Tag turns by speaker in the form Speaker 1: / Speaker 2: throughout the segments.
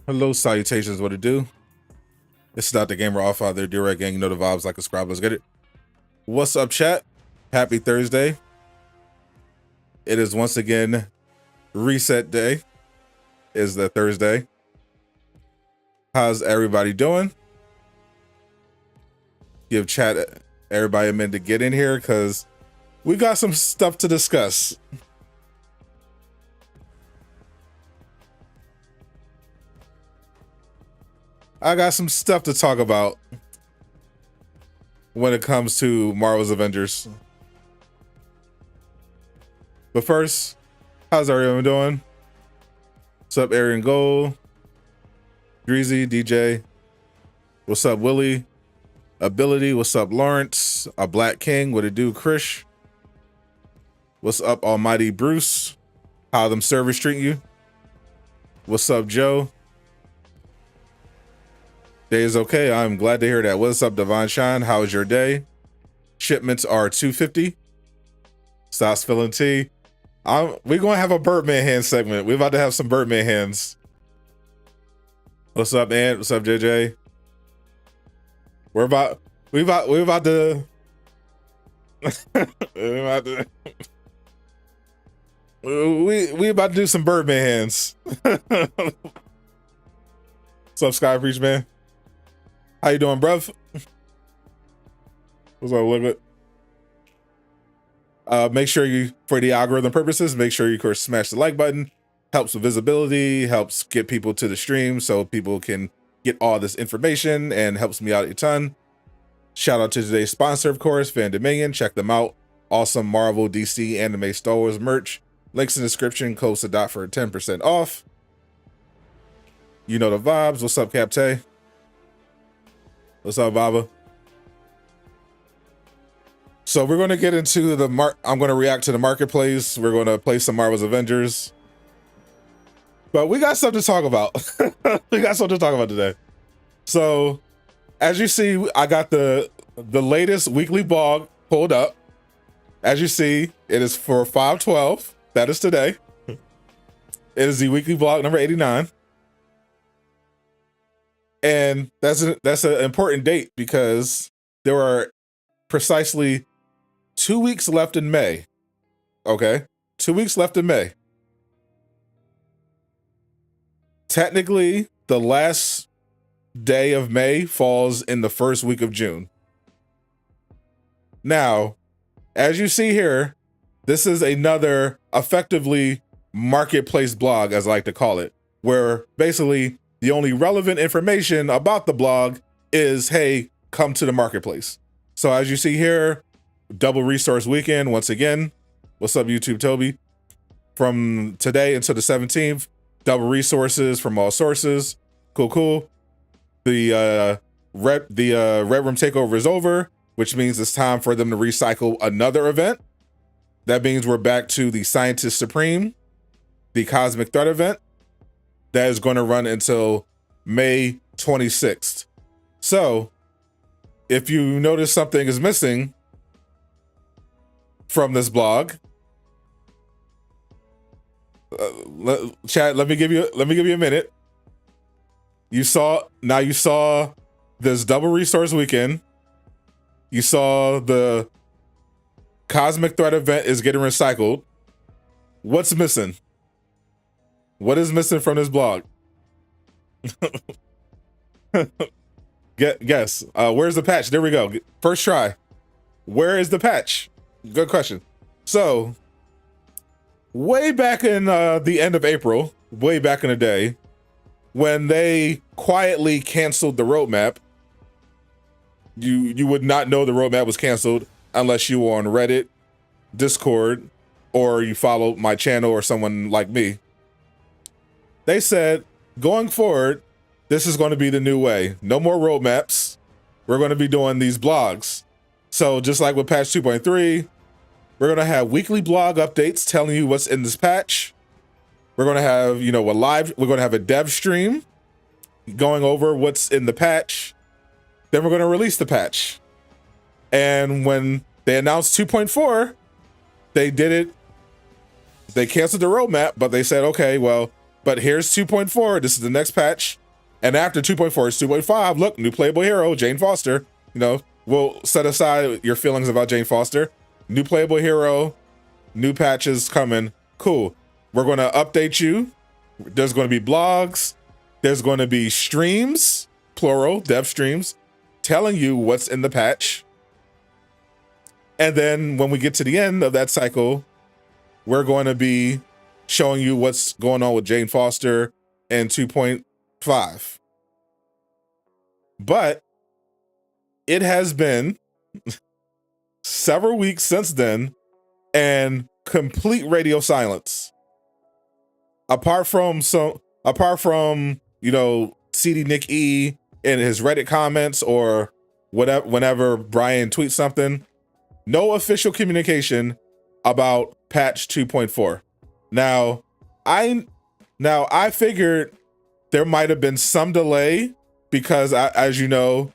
Speaker 1: Hello, salutations, what it do? This is not the gamer off out there, direct gang, you know the vibes like a scribe, let's get it. What's up, chat? Happy Thursday. It is once again reset day. Is the Thursday. How's everybody doing? Give chat everybody a minute to get in here because we got some stuff to discuss. I got some stuff to talk about when it comes to Marvel's Avengers. But first, how's everyone doing? What's up, Arian Gold? Greasy, DJ. What's up, Willie? Ability, what's up, Lawrence? A Black King, what it do, Krish? What's up, Almighty Bruce? How them servers treating you? What's up, Joe? Day is okay. I'm glad to hear that. What's up, Divine Shine? How's your day? Shipments are 250. Stop spilling tea. We're gonna have a Birdman hand segment. We're about to have some Birdman hands. What's up, Ant? What's up, JJ? We about to we about to do some Birdman hands. What's up, Sky Preach Man? How you doing, bruv? What's up, Liquid? Make sure you, for the algorithm purposes, make sure you, of course, smash the like button. Helps with visibility, helps get people to the stream so people can get all this information and helps me out a ton. Shout out to today's sponsor, of course, Fan Dominion. Check them out. Awesome Marvel, DC, anime, Star Wars merch. Links in the description. Code Sadot for 10% off. You know the vibes. What's up, Capte? What's up, Baba? So we're going to get into the I'm going to react to the marketplace. We're going to play some Marvel's Avengers. But we got something to talk about. We got something to talk about today. So, as you see, I got the latest weekly blog pulled up. As you see, it is for 5/12. That is today. It is the weekly blog number 89. And that's an important date because there are precisely 2 weeks left in May. Okay? 2 weeks left in May. Technically, the last day of May falls in the first week of June. Now, as you see here, this is another effectively marketplace blog, as I like to call it, where basically the only relevant information about the blog is, hey, come to the marketplace. So as you see here, double resource weekend once again. What's up, YouTube Toby? From today until the 17th, double resources from all sources. Cool. The Red Room takeover is over, which means it's time for them to recycle another event. That means we're back to the Scientist Supreme, the Cosmic Threat event. That is going to run until May 26th. So, if you notice something is missing from this blog, chat, let me give you a minute. You saw this double resource weekend. You saw the Cosmic Threat event is getting recycled. What's missing? What is missing from this blog? Guess. Where's the patch? There we go. First try. Where is the patch? Good question. So, way back in the end of April, way back in the day, when they quietly canceled the roadmap, you would not know the roadmap was canceled unless you were on Reddit, Discord, or you followed my channel or someone like me. They said, going forward, this is going to be the new way. No more roadmaps. We're going to be doing these blogs. So just like with patch 2.3, we're going to have weekly blog updates telling you what's in this patch. We're going to have, we're going to have a dev stream going over what's in the patch. Then we're going to release the patch. And when they announced 2.4, they did it. They canceled the roadmap, but they said, okay, well, But here's 2.4. This is the next patch. And after 2.4 is 2.5. Look, new playable hero, Jane Foster. You know, we'll set aside your feelings about Jane Foster. New playable hero, new patches coming. Cool. We're going to update you. There's going to be blogs. There's going to be streams, plural, dev streams, telling you what's in the patch. And then when we get to the end of that cycle, we're going to be showing you what's going on with Jane Foster and 2.5. But it has been several weeks since then and complete radio silence. Apart from, you know, CD Nick E in his Reddit comments or whatever, whenever Brian tweets something, no official communication about patch 2.4. Now I figured there might have been some delay because, as you know,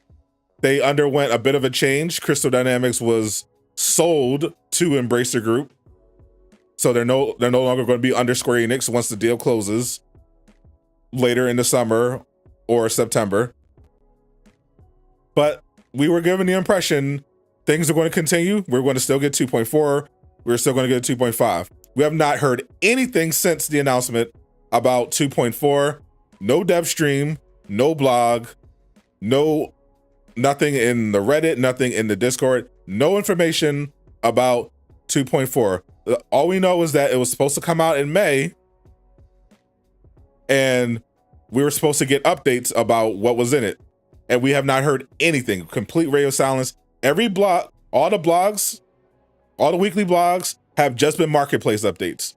Speaker 1: they underwent a bit of a change. Crystal Dynamics was sold to Embracer Group, so they're no longer going to be under Square Enix once the deal closes later in the summer or September. But we were given the impression things are going to continue. We're going to still get 2.4. We're still going to get 2.5. We have not heard anything since the announcement about 2.4. No dev stream, no blog, nothing in the Reddit, nothing in the Discord, no information about 2.4. All we know is that it was supposed to come out in May, and we were supposed to get updates about what was in it. And we have not heard anything. Complete radio silence. Every blog, all the blogs, all the weekly blogs have just been marketplace updates.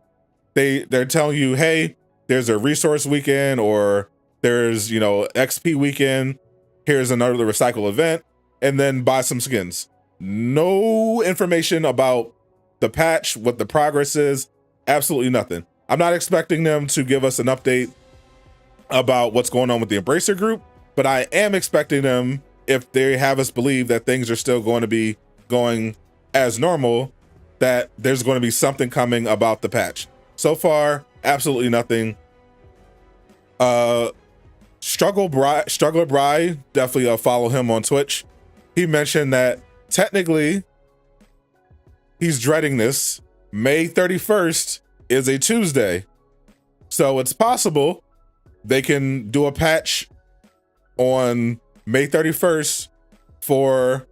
Speaker 1: They're telling you, hey, there's a resource weekend, or there's, you know, XP weekend. Here's another recycle event, and then buy some skins. No information about the patch, what the progress is, absolutely nothing. I'm not expecting them to give us an update about what's going on with the Embracer Group, but I am expecting them, if they have us believe that things are still going to be going as normal, that there's going to be something coming about the patch. So far, absolutely nothing. Struggler Bry, definitely follow him on Twitch. He mentioned that technically he's dreading this. May 31st is a Tuesday, so it's possible they can do a patch on May 31st for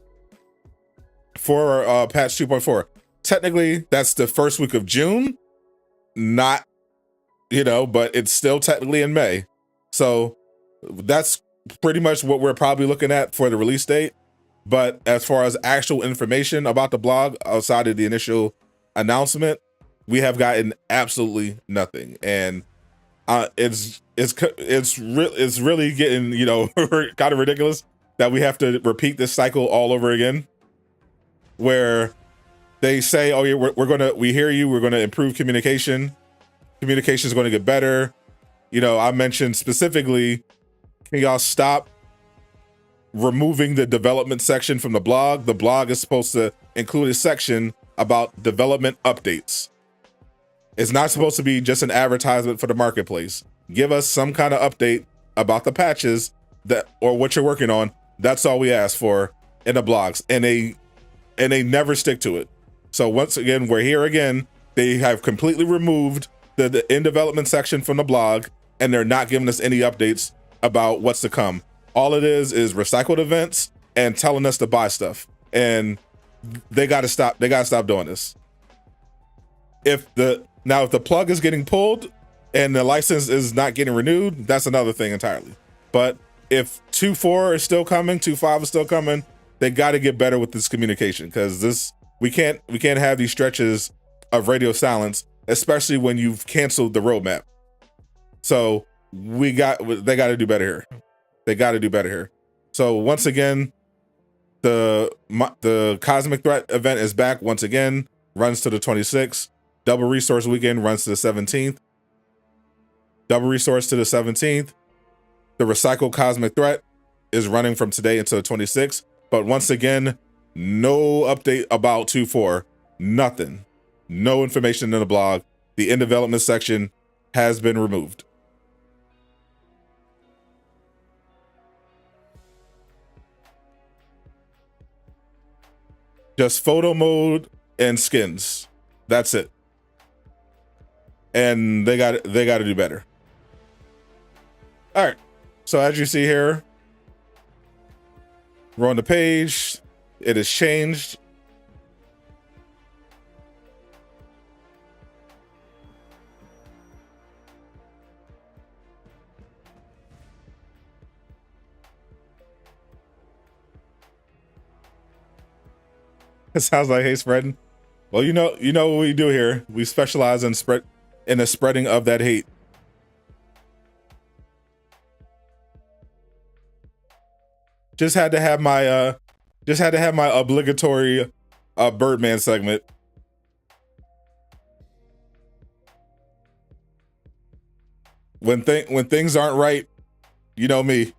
Speaker 1: patch 2.4. Technically, that's the first week of June, not, you know, but it's still technically in May. So that's pretty much what we're probably looking at for the release date. But as far as actual information about the blog outside of the initial announcement, we have gotten absolutely nothing. And it's really getting, you know, kind of ridiculous that we have to repeat this cycle all over again, where they say, oh yeah, we hear you, we're gonna improve communication is going to get better. You know, I mentioned specifically, can y'all stop removing the development section from the blog? The blog is supposed to include a section about development updates. It's not supposed to be just an advertisement for the marketplace. Give us some kind of update about the patches or what you're working on. That's all we ask for in the blogs, and they never stick to it. So once again, we're here again. They have completely removed the in development section from the blog, and they're not giving us any updates about what's to come. All it is recycled events and telling us to buy stuff. And they got to stop. They got to stop doing this. If the plug is getting pulled and the license is not getting renewed, that's another thing entirely. But if 2.4 is still coming, 2.5 is still coming, they got to get better with this communication, because we can't have these stretches of radio silence, especially when you've canceled the roadmap. So they got to do better here. They got to do better here. So once again, the Cosmic Threat event is back once again, runs to the 26th. Double Resource Weekend runs to the 17th. Double Resource to the 17th. The Recycle Cosmic Threat is running from today until the 26th. But once again, no update about 2.4. Nothing. No information in the blog. The in development section has been removed. Just photo mode and skins. That's it. And they got to do better. All right. So as you see here, we're on the page. It has changed. It sounds like hate spreading. Well, you know what we do here. We specialize in the spreading of that hate. Just had to have my obligatory Birdman segment. When things aren't right, you know me.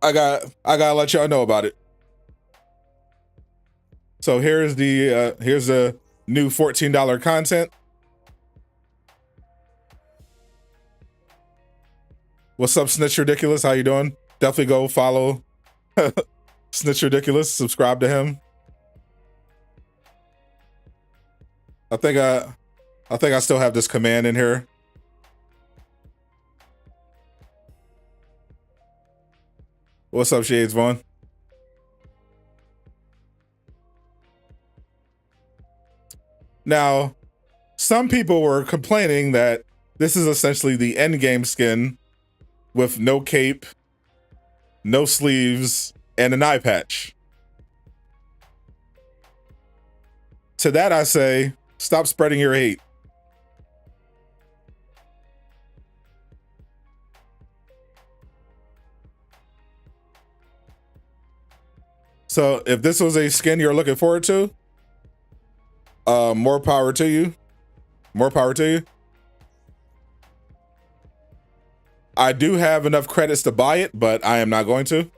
Speaker 1: I gotta let y'all know about it. So here's the new $14 content. What's up, Snitch Ridiculous? How you doing? Definitely go follow Snitch Ridiculous. Subscribe to him. I think I still have this command in here. What's up, Shades Vaughn? Now, some people were complaining that this is essentially the endgame skin with no cape, no sleeves, and an eye patch. To that I say, stop spreading your hate. So if this was a skin you're looking forward to, more power to you. More power to you. I do have enough credits to buy it, but I am not going to.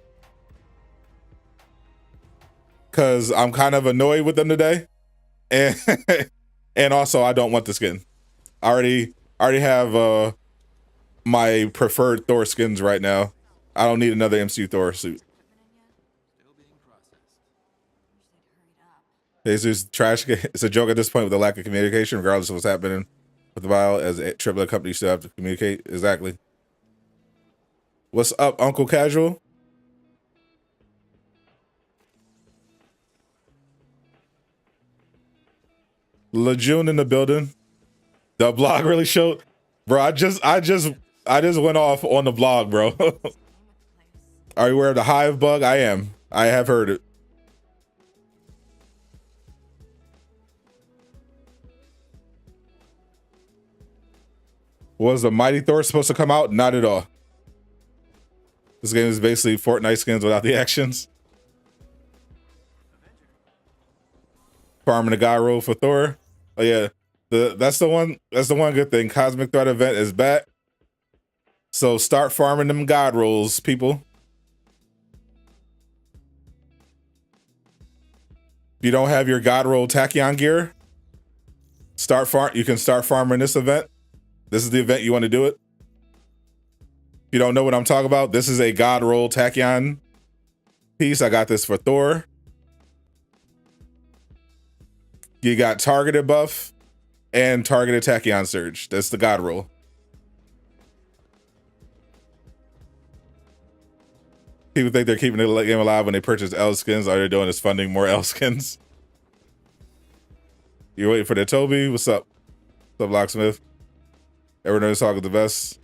Speaker 1: Because I'm kind of annoyed with them today. And and also I don't want the skin. I already have my preferred Thor skins right now. I don't need another MCU Thor suit. Jesus, trash. It's a joke at this point with the lack of communication, regardless of what's happening with the bio. As a AAA company, you still have to communicate. Exactly. What's up, Uncle Casual? Lejeune in the building. The blog really showed, bro. I just went off on the blog, bro. Are you aware of the hive bug? I am. I have heard it. Was the Mighty Thor supposed to come out? Not at all. This game is basically Fortnite skins without the actions. Farming the guy roll for Thor. Oh yeah, that's the one good thing. Cosmic Threat event is back. So start farming them god rolls, people. If you don't have your god roll tachyon gear, you can start farming this event. This is the event you want to do it. If you don't know what I'm talking about, this is a god roll tachyon piece. I got this for Thor. You got targeted buff and targeted tachyon surge. That's the god roll. People think they're keeping the game alive when they purchase L skins. All they're doing is funding more L skins. You're waiting for the Toby. What's up? What's up, Locksmith? Everyone knows talking the best.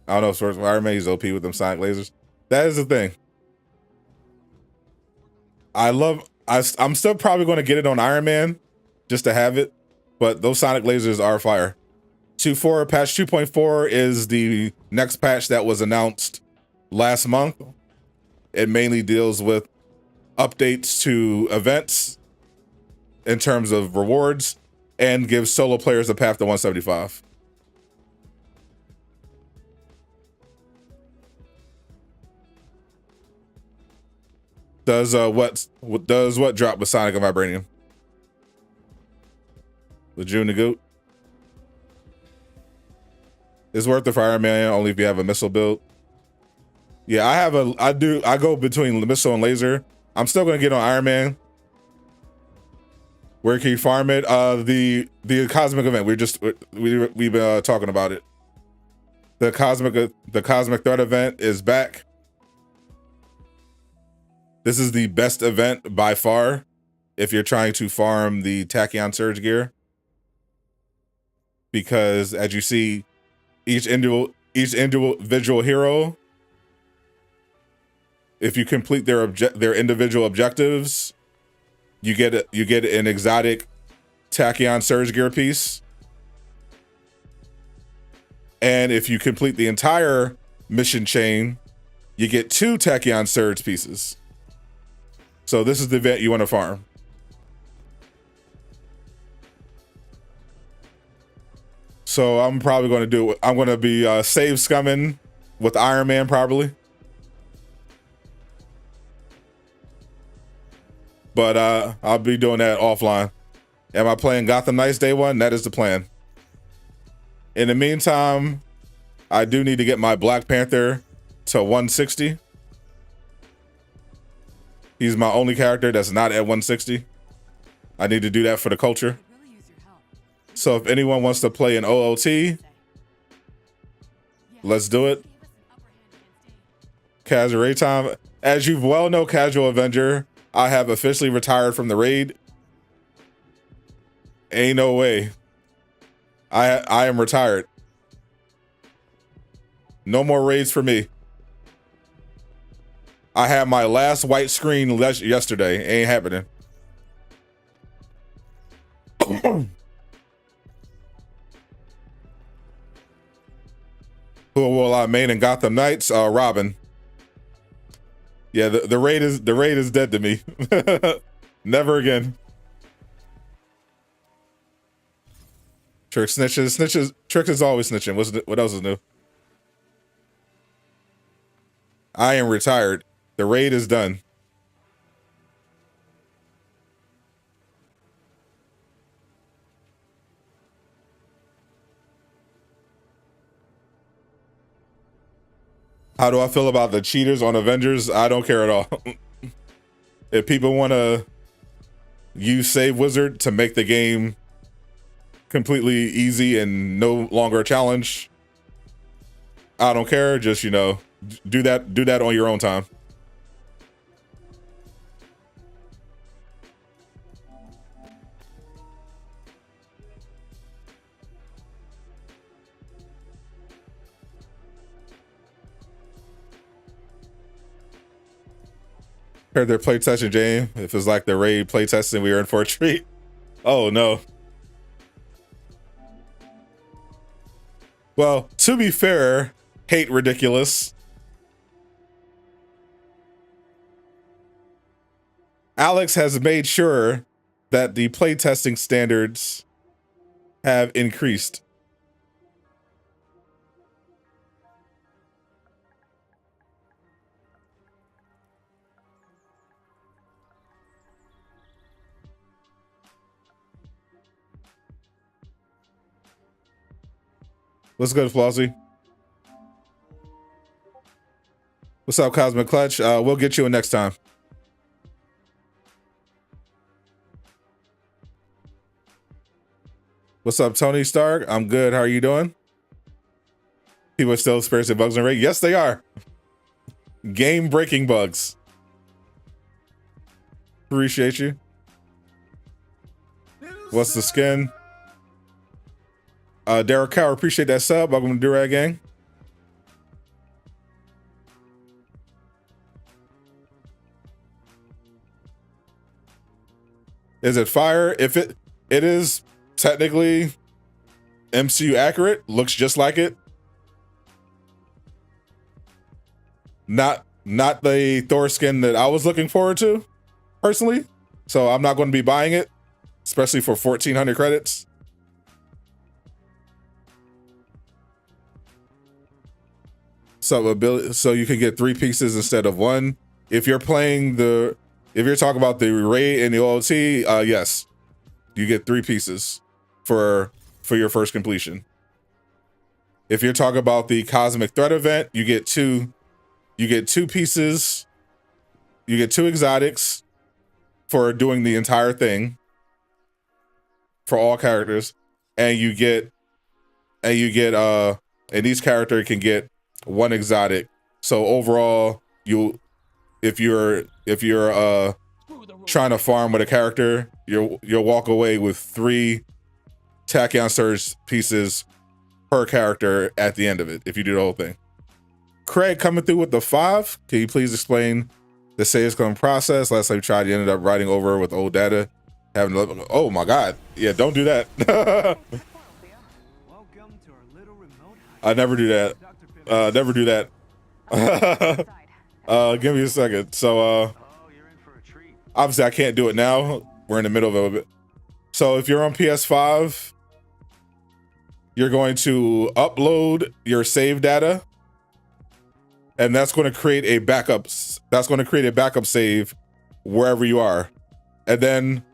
Speaker 1: I don't know if Swords of Iron Man, he's OP with them sonic lasers. That is the thing. I'm still probably going to get it on Iron Man just to have it, but those sonic lasers are fire. 2.4 patch 2.4 is the next patch that was announced last month. It mainly deals with updates to events in terms of rewards and gives solo players a path to 175. Does what drop with Sonic and Vibranium? The June the Goat. It's worth it for Iron Man only if you have a missile build. Yeah, I go between the missile and laser. I'm still gonna get on Iron Man. Where can you farm it? The cosmic event. We've been talking about it. The cosmic threat event is back. This is the best event by far if you're trying to farm the Tachyon Surge gear, because as you see, each individual hero, if you complete their individual objectives, you get an exotic Tachyon Surge gear piece. And if you complete the entire mission chain, you get 2 Tachyon Surge pieces. So this is the event you want to farm. So I'm probably going to do it. I'm going to be save scumming with Iron Man probably. But I'll be doing that offline. Am I playing Gotham Knights day one? That is the plan. In the meantime, I do need to get my Black Panther to 160. He's my only character that's not at 160. I need to do that for the culture. So if anyone wants to play an OOT, let's do it. Casual raid time. As you well know, Casual Avenger, I have officially retired from the raid. Ain't no way. I am retired. No more raids for me. I had my last white screen yesterday. Ain't happening. Who will I main in Gotham Knights? Robin. Yeah, the raid is dead to me. Never again. Trick snitches. Trick is always snitching. What else is new? I am retired. The raid is done. How do I feel about the cheaters on Avengers? I don't care at all. If people want to use Save Wizard to make the game completely easy and no longer a challenge, I don't care. Just, do that on your own time. Heard they're playtesting, Jane. If it's like the raid playtesting, we are in for a treat. Oh no. Well, to be fair, hate ridiculous. Alex has made sure that the playtesting standards have increased. What's good, Flossie? What's up, Cosmic Clutch? We'll get you in next time. What's up, Tony Stark? I'm good. How are you doing? People are still experiencing bugs in raid? Yes, they are. Game-breaking bugs. Appreciate you. What's the skin? Derek Cower, appreciate that sub. Welcome to Durag Gang. Is it fire? If it is technically MCU accurate, looks just like it. Not the Thor skin that I was looking forward to, personally. So I'm not going to be buying it, especially for 1,400 credits. So you can get 3 pieces instead of 1. If you're talking about the raid and the OOT, yes, you get 3 pieces for your first completion. If you're talking about the Cosmic Threat event, you get 2 pieces. You get 2 exotics for doing the entire thing. for all characters, and you get and each character can get one exotic. So overall, if you're trying to farm with a character, you'll walk away with 3 Tachyon Surge pieces per character at the end of it if you do the whole thing. Craig coming through with the 5. Can you please explain the save scum process? Last time you tried, you ended up writing over with old data. Oh my God. Yeah, don't do that. I never do that. Never do that. Give me a second. So obviously I can't do it now. We're in the middle of it. So if you're on PS5, you're going to upload your save data, and that's going to create a backup. That's going to create a backup save wherever you are, and then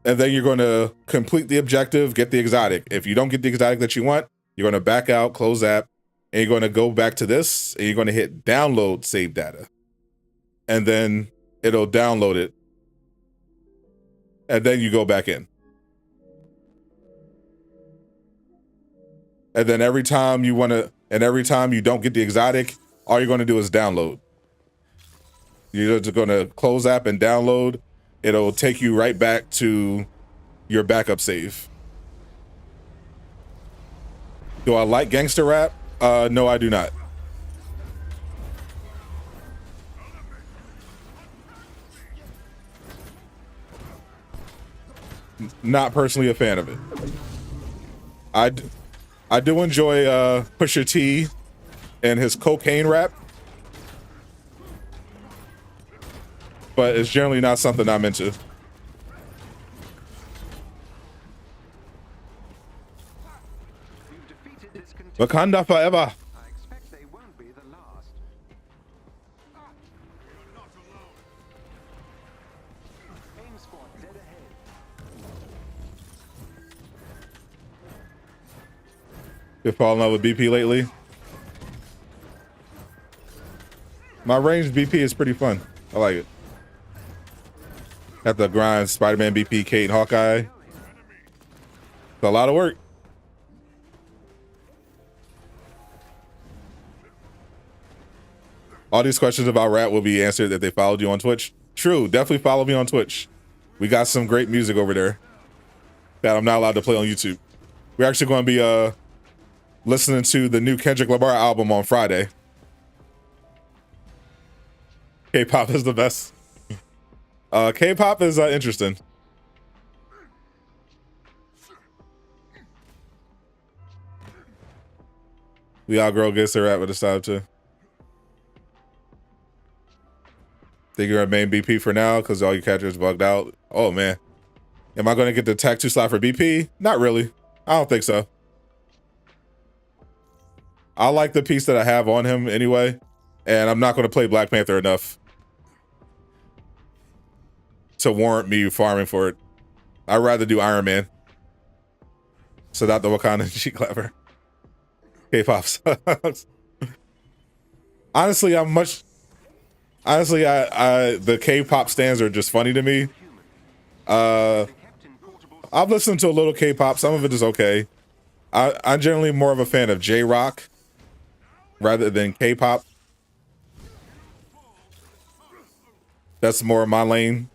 Speaker 1: you're going to complete the objective, get the exotic. If you don't get the exotic that you want, you're going to back out, close app, and you're going to go back to this, and you're going to hit download save data, and then it'll download it, and then you go back in. And then every time you don't get the exotic, all you're going to do is download. You're just going to close app and download. It'll take you right back to your backup save. Do I like gangster rap? No, I do not. Not personally a fan of it. I do enjoy Pusha T and his cocaine rap, but it's generally not something I'm into. Wakanda forever.
Speaker 2: I expect they won't be the last. Aim squad dead ahead.
Speaker 1: You falling in love with BP lately? My ranged BP is pretty fun. I like it. Have to grind Spider-Man, BP, Kate, and Hawkeye. It's a lot of work. All these questions about rap will be answered if they followed you on Twitch. True, definitely follow me on Twitch. We got some great music over there that I'm not allowed to play on YouTube. We're actually going to be listening to the new Kendrick Lamar album on Friday. K-pop is the best. K-pop is interesting. We outgrow gets their rap with this time too. Think you're a main BP for now because all your characters bugged out. Oh man. Am I going to get the tech 2 slot for BP? Not really. I don't think so. I like the piece that I have on him anyway, and I'm not going to play Black Panther enough to warrant me farming for it. I'd rather do Iron Man. So not the Wakanda cheat clever. K-pop sucks. Honestly, the K-pop stands are just funny to me. I've listened to a little K-pop. Some of it is okay. I'm generally more of a fan of J-rock rather than K-pop. That's more my lane.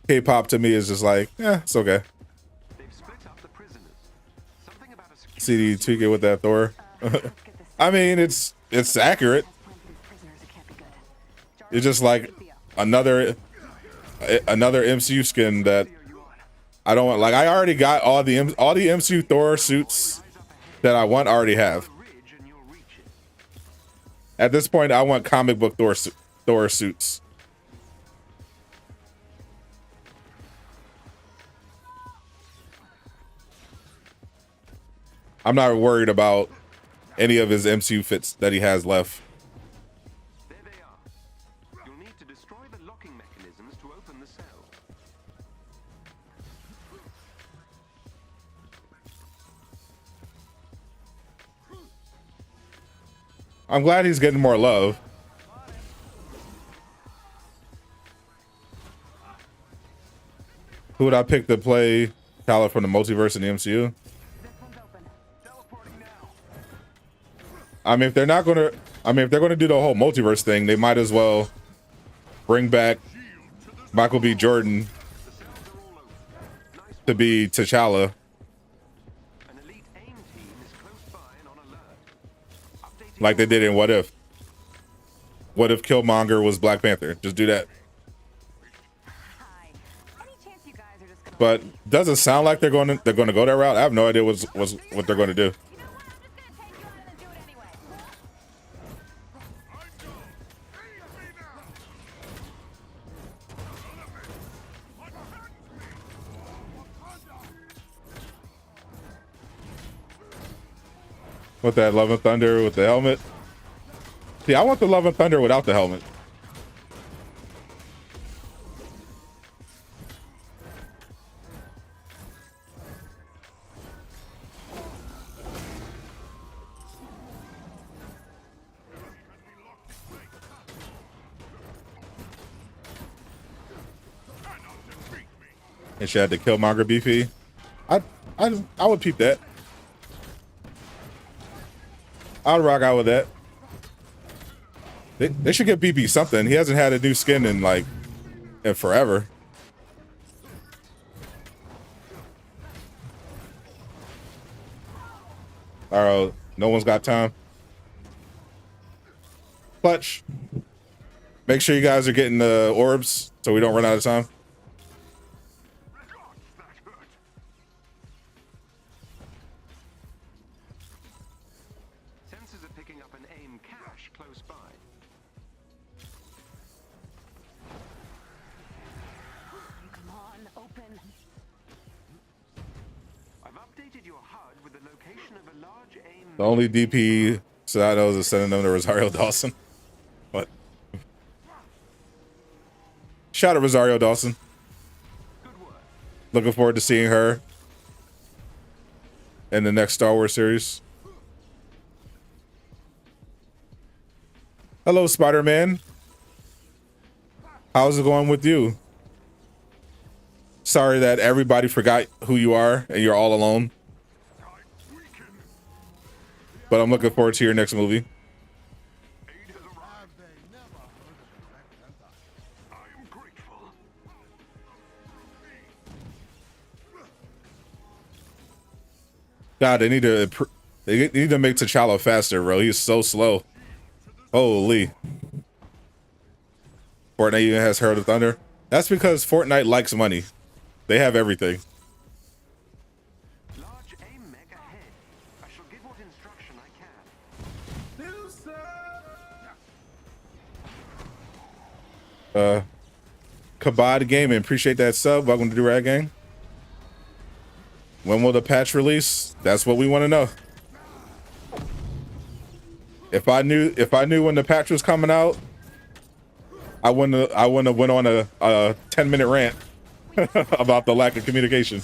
Speaker 1: K-pop to me is just like, it's okay. CD tweak it with that Thor. I mean, it's accurate. It's just like another MCU skin that I don't want. Like I already got all the MCU Thor suits that I want. I already have. At this point, I want comic book Thor suits. I'm not worried about any of his MCU fits that he has left.
Speaker 2: There they are. You'll need to destroy the locking mechanisms to open the cell.
Speaker 1: I'm glad he's getting more love. Who would I pick to play Tyler from the multiverse in the MCU? I mean, if they're not gonna, if they're gonna do the whole multiverse thing, they might as well bring back Michael B. Jordan to be T'Challa. Like they did in What If. What if Killmonger was Black Panther? Just do that. But doesn't sound like they're going to go that route. I have no idea what they're going to do. With that Love and Thunder with the helmet. See, I want the Love and Thunder without the helmet. And she had the Killmonger BP. I would peep that. I'll rock out with that. They should get BP something. He hasn't had a new skin in forever. All right, no one's got time. Clutch. Make sure you guys are getting the orbs so we don't run out of time. The only DP Sadot is sending them to Rosario Dawson. What? Shout out Rosario Dawson. Looking forward to seeing her in the next Star Wars series. Hello, Spider-Man. How's it going with you? Sorry that everybody forgot who you are and you're all alone. But I'm looking forward to your next movie. God, they need to make T'Challa faster, bro. He's so slow. Holy. Fortnite even has Herald of Thunder. That's because Fortnite likes money. They have everything. Kabad Gaming, appreciate that sub. Welcome to the Rad Gang. When will the patch release? That's what we want to know. If I knew when the patch was coming out, I wouldn't have went on a 10-minute rant about the lack of communication.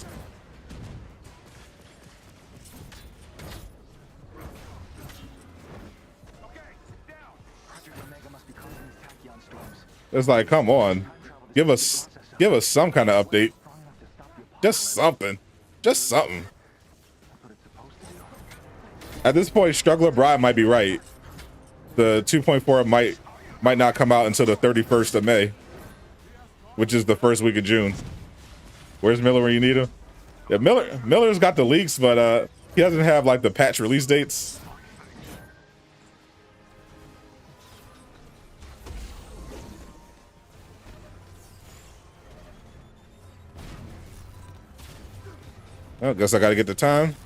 Speaker 1: It's like, come on, give us some kind of update. Just something. Just something. At this point, Struggler Bride might be right. The 2.4 might not come out until the 31st of May, which is the first week of June. Where's Miller when you need him? Yeah, Miller's got the leaks, but he doesn't have like the patch release dates. I guess I gotta get the time.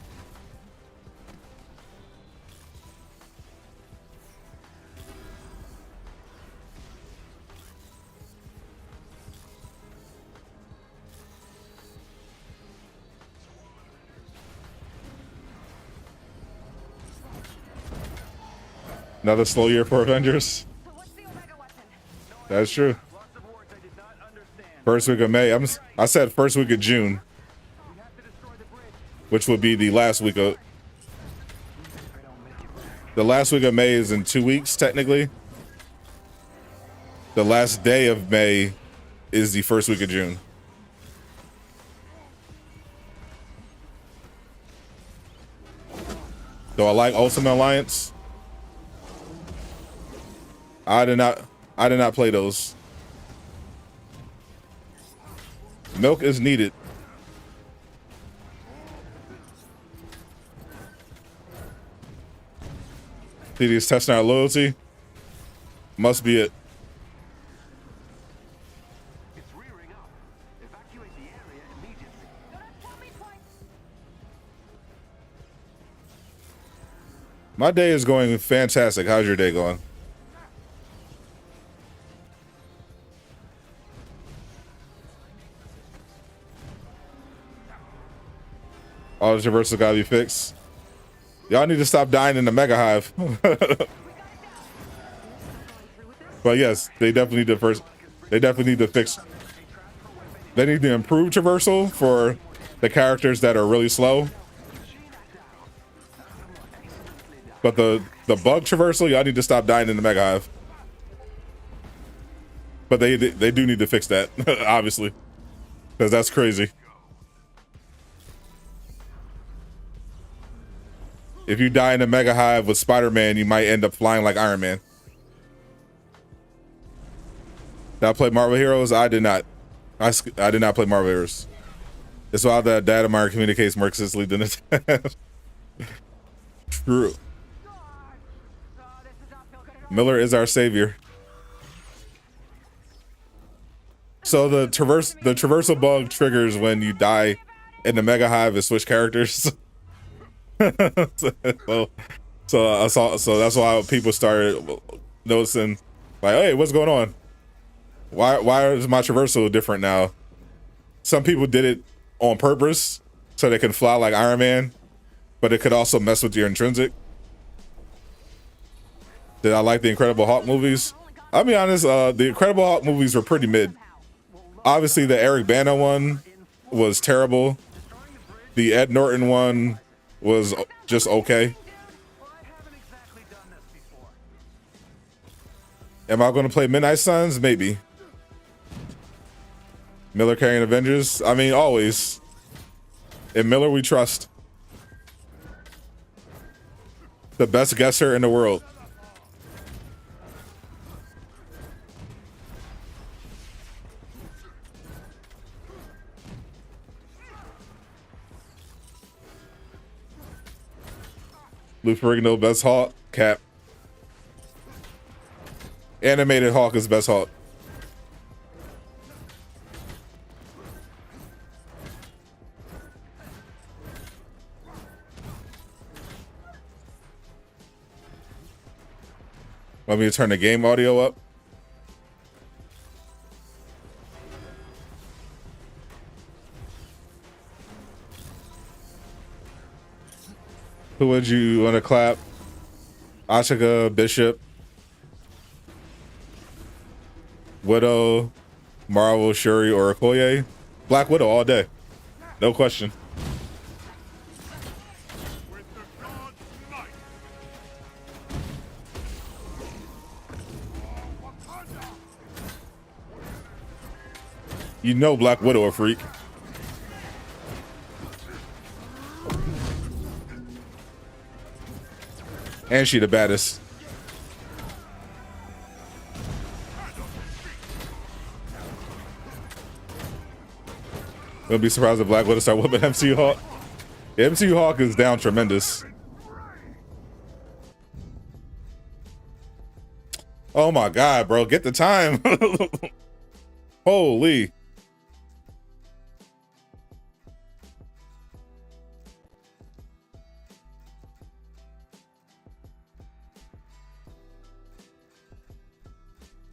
Speaker 1: Another slow year for Avengers. That's true. First week of May. I said first week of June, which would be the last week of May is in 2 weeks, technically. The last day of May is the first week of June. Do I like Ultimate Alliance? I did not play those. Milk is needed. See these testing our loyalty? Must be it.
Speaker 2: It's rearing up. Evacuate the area immediately.
Speaker 1: My day is going fantastic. How's your day going? All the traversals gotta be fixed. Y'all need to stop dying in the Mega Hive. But yes, they definitely need to fix. They need to improve traversal for the characters that are really slow. But the bug traversal, y'all need to stop dying in the Mega Hive. But they do need to fix that, obviously, because that's crazy. If you die in the Mega Hive with Spider-Man, you might end up flying like Iron Man. Did I play Marvel Heroes? I did not. I did not play Marvel Heroes. It's why the data miner communicates more consistently than it. True. Miller is our savior. So the traversal bug triggers when you die in the Mega Hive and switch characters. so that's why people started noticing, like, hey, what's going on? Why is my traversal different now? Some people did it on purpose so they can fly like Iron Man, but it could also mess with your intrinsic. Did I like the Incredible Hulk movies? I'll be honest, the Incredible Hulk movies were pretty mid. Obviously, the Eric Bana one was terrible. The Ed Norton one was just okay. Am I going to play Midnight Suns? Maybe. Miller carrying Avengers? I mean, always. In Miller, we trust. The best guesser in the world. Lou Ferrigno, best Hawk. Cap. Animated Hawk is best Hawk. Want me to turn the game audio up? Who would you want to clap? Ashika, Bishop, Widow, Marvel, Shuri, or Okoye? Black Widow all day. No question. You know Black Widow a freak. And she the baddest. Wouldn't be surprised if Black Widow start whooping MCU Hawk. Yeah, MCU Hawk is down tremendous. Oh my god, bro. Get the time. Holy.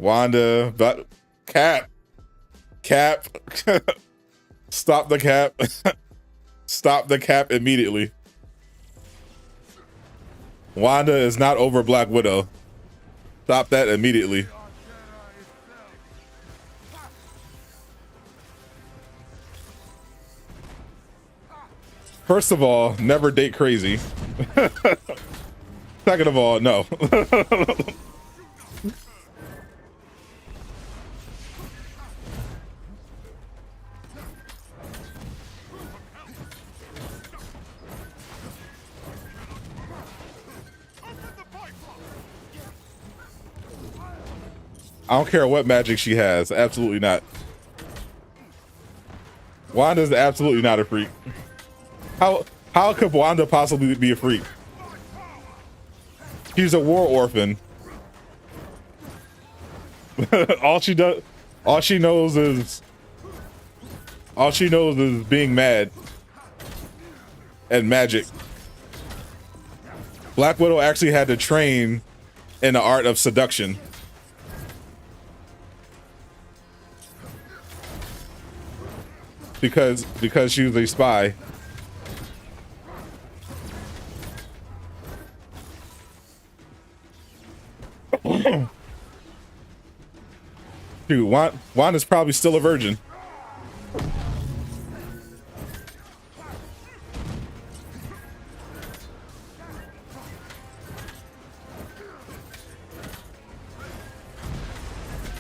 Speaker 1: Wanda, but Cap. Stop the cap. Stop the cap immediately. Wanda is not over Black Widow. Stop that immediately. First of all, never date crazy. Second of all, no. I don't care what magic she has. Absolutely not. Wanda's absolutely not a freak. How could Wanda possibly be a freak? She's a war orphan. all she knows is being mad and magic. Black Widow actually had to train in the art of seduction. Because she was a spy. Dude, Wanda's probably still a virgin.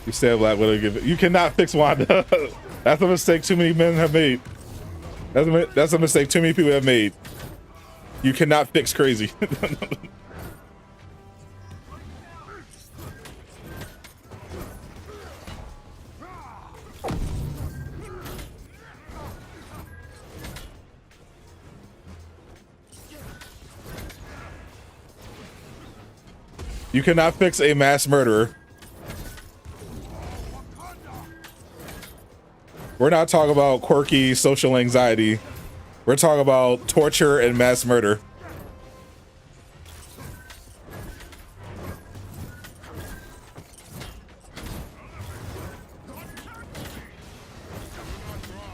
Speaker 1: You said Black Widow give it. You cannot fix Wanda. That's a mistake too many men have made. That's a mistake too many people have made. You cannot fix crazy. You cannot fix a mass murderer. We're not talking about quirky social anxiety. We're talking about torture and mass murder.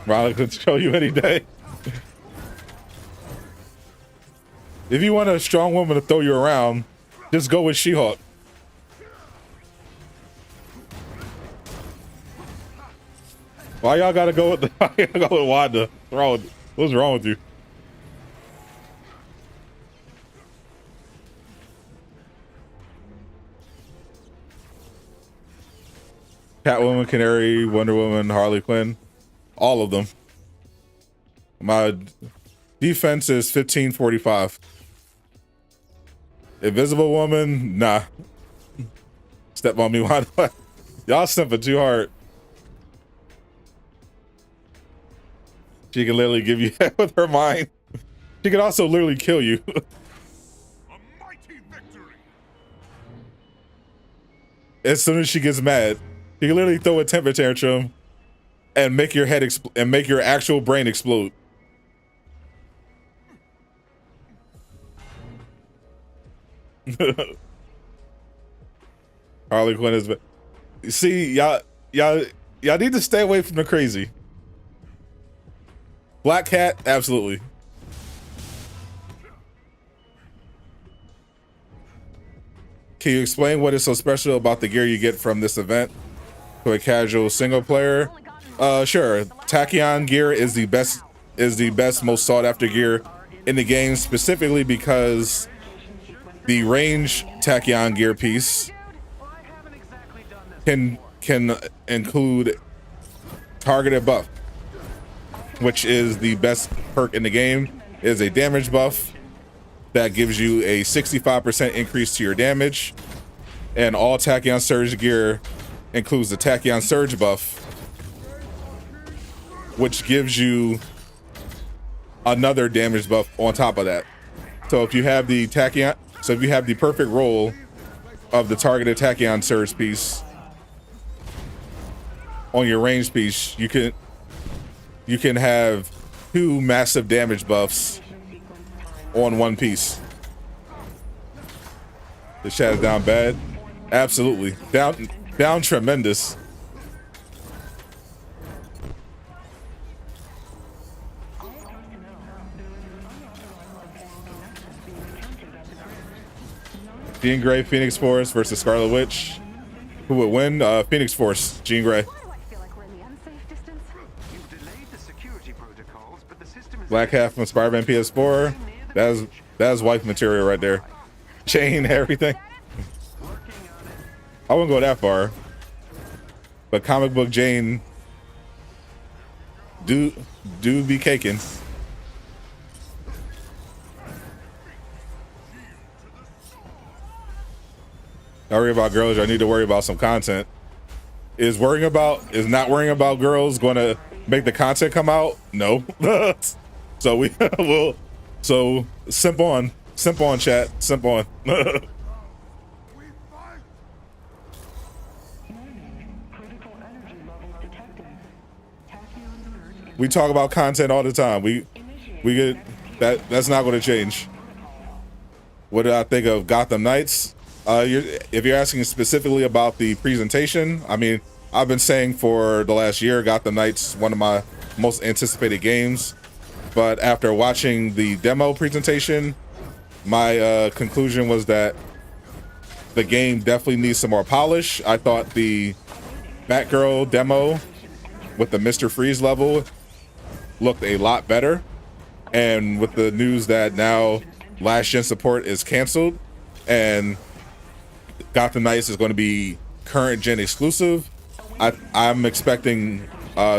Speaker 1: Ronald could show you any day. If you want a strong woman to throw you around, just go with She-Hulk. Why y'all gotta go with Wanda? What's wrong with you? Catwoman, Canary, Wonder Woman, Harley Quinn, all of them. My defense is 1545. Invisible Woman, nah. Step on me, Wanda. Y'all stepping too hard. She can literally give you that with her mind. She can also literally kill you.
Speaker 3: A mighty victory.
Speaker 1: As soon as she gets mad, she can literally throw a temper tantrum and make your head and make your actual brain explode. Harley Quinn is. See, y'all need to stay away from the crazy. Black Cat, absolutely. Can you explain what is so special about the gear you get from this event to a casual single player? Sure. Tachyon gear is the best, most sought after gear in the game, specifically because the range Tachyon gear piece can include targeted buff, which is the best perk in the game. It is a damage buff that gives you a 65% increase to your damage, and all Tachyon Surge gear includes the Tachyon Surge buff, which gives you another damage buff on top of that. So if you have the Tachyon, if you have the perfect roll of the targeted Tachyon Surge piece on your range piece, you can have two massive damage buffs on one piece. The chat is down bad. Absolutely. Down tremendous. Jean Grey, Phoenix Force versus Scarlet Witch. Who would win? Phoenix Force, Jean Grey. Black Hat from Spider-Man PS4. That's wife material right there. Chain, everything. I wouldn't go that far. But comic book Jane do be caking. I worry about girls. I need to worry about some content. Is not worrying about girls going to make the content come out? No. So we will. So simp on, chat, simp on. We talk about content all the time. We get that. That's not going to change. What did I think of Gotham Knights? If you're asking specifically about the presentation, I mean, I've been saying for the last year, Gotham Knights one of my most anticipated games. But after watching the demo presentation, my conclusion was that the game definitely needs some more polish. I thought the Batgirl demo with the Mr. Freeze level looked a lot better. And with the news that now last gen support is canceled and Gotham Knights is going to be current gen exclusive, I'm expecting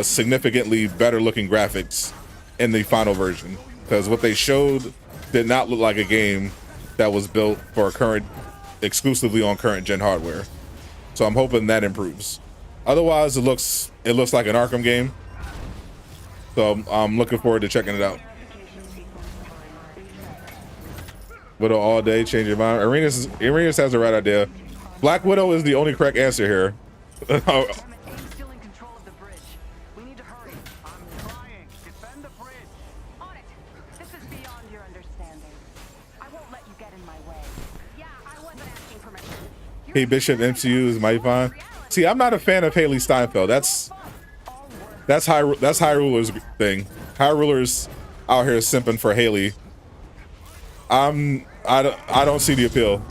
Speaker 1: significantly better looking graphics in the final version, because what they showed did not look like a game that was built for exclusively on current gen hardware. So I'm hoping that improves. Otherwise, it looks like an Arkham game. So I'm looking forward to checking it out. Widow all day, change your mind. Arenas has the right idea. Black Widow is the only correct answer here.
Speaker 4: Still in control of the bridge. We need to hurry. I'm trying. Defend the bridge. On it. This is beyond your understanding. I won't let you get in my way. Yeah, I wasn't asking permission.
Speaker 1: Hey Bishop, MCU is mighty fine. See, I'm not a fan of Haley Steinfeld. That's High Ruler's thing. High Ruler's out here simping for Haley. I don't see the appeal.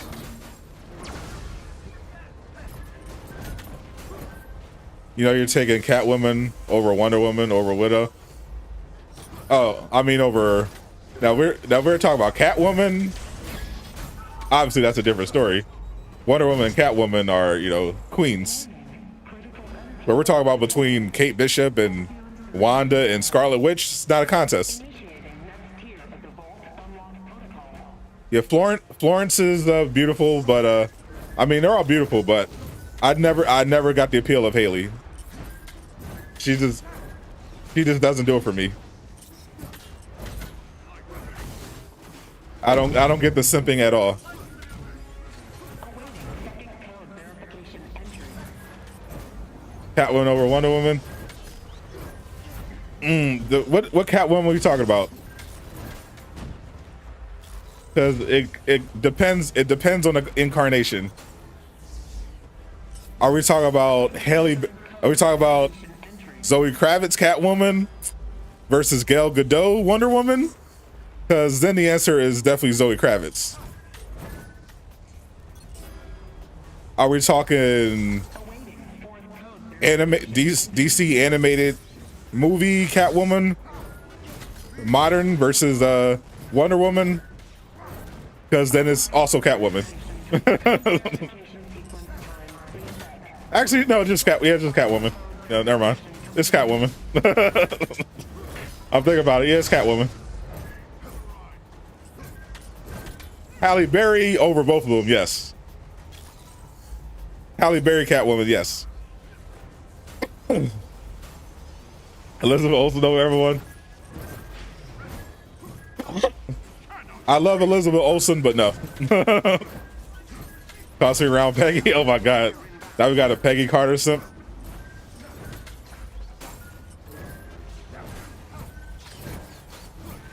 Speaker 1: You know, you're taking Catwoman over Wonder Woman over Widow. Oh, I mean over. Now we're talking about Catwoman. Obviously, that's a different story. Wonder Woman and Catwoman are, you know, queens. But we're talking about between Kate Bishop and Wanda and Scarlet Witch. It's not a contest. Yeah, Florence is beautiful, but I mean, they're all beautiful, but I never got the appeal of Haley. She just doesn't do it for me. I don't get the simping at all. Catwoman over Wonder Woman. What Catwoman are you talking about? Because it depends on the incarnation. Are we talking about Haley? Are we talking about Zoe Kravitz Catwoman versus Gal Gadot Wonder Woman? Because then the answer is definitely Zoe Kravitz. Are we talking DC animated movie Catwoman modern versus Wonder Woman? Because then it's also Catwoman. Actually, no, just Catwoman. No, never mind. It's Catwoman. I'm thinking about it. Yeah, it's Catwoman. Halle Berry over both of them, yes. Halle Berry Catwoman, yes. Elizabeth Olsen over everyone. I love Elizabeth Olsen, but no. Tossing around Peggy. Oh my God. Now we got a Peggy Carter simp.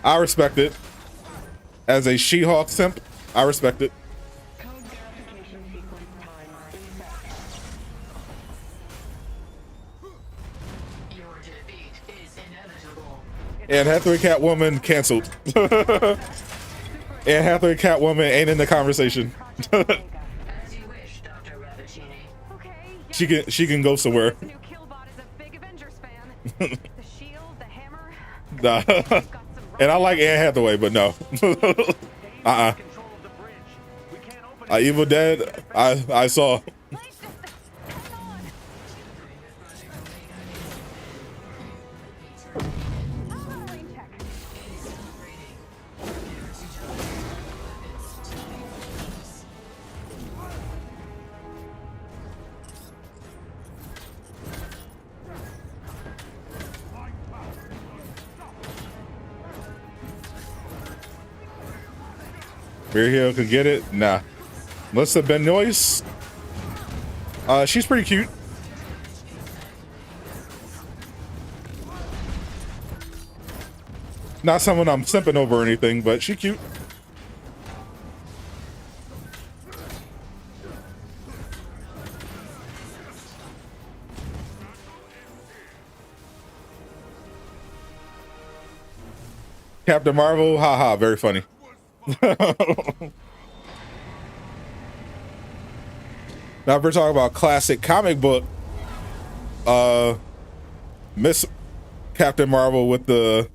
Speaker 1: I respect it. As a She-Hulk simp, I respect it. Anne Hathaway Catwoman canceled. Anne Hathaway Catwoman ain't in the conversation. She can go somewhere.
Speaker 4: New Killbot is a big Avengers fan. The shield, the hammer.
Speaker 1: Nah. And I like Anne Hathaway, but no. Evil Dead, I saw. Hill could get it. Nah. Melissa Benoist. She's pretty cute. Not someone I'm simping over or anything, but she cute. Captain Marvel, haha, very funny. Now if we're talking about classic comic book, Miss Captain Marvel with the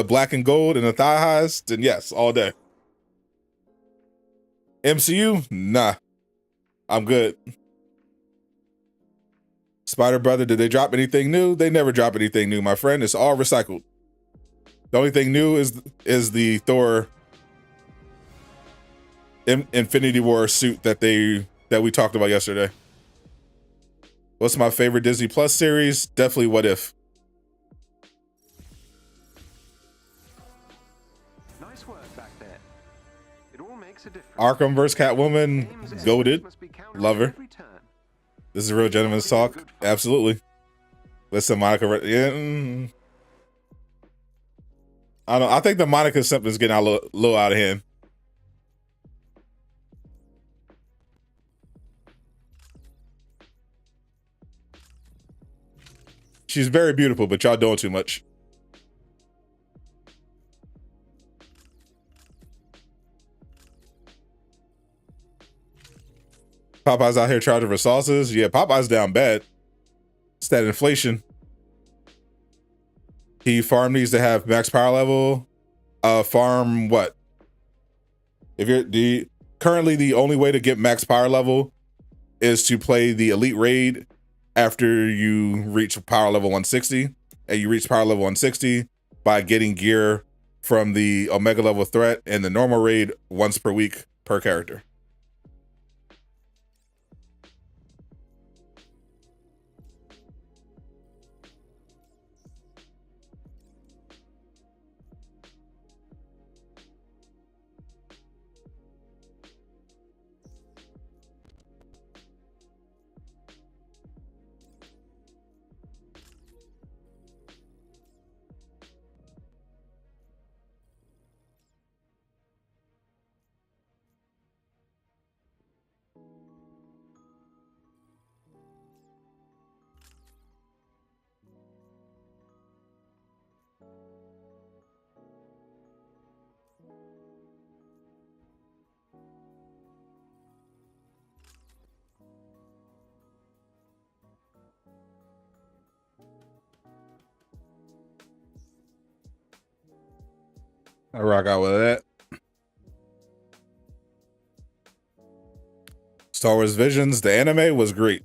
Speaker 1: black and gold and the thigh highs, then yes, all day. MCU, nah, I'm good. Spider Brother, did they drop anything new? They never drop anything new, my friend. It's all recycled. The only thing new is the Thor Infinity War suit that we talked about yesterday. What's my favorite Disney Plus series? Definitely What If.
Speaker 2: Nice work back there. It all makes a difference.
Speaker 1: Arkham vs. Catwoman, goated. Love her. This is a real gentleman's talk. Absolutely. Listen, Monica. Yeah, I don't know. I think the Monica something's getting a little out of hand. She's very beautiful, but y'all doing too much. Popeye's out here charging for sauces. Yeah, Popeye's down bad. It's that inflation. Farm needs to have max power level. Farm what? If you're currently the only way to get max power level is to play the elite raid after you reach power level 160, and you reach power level 160 by getting gear from the Omega level threat and the normal raid once per week per character. I rock out with that. Star Wars Visions, the anime was great.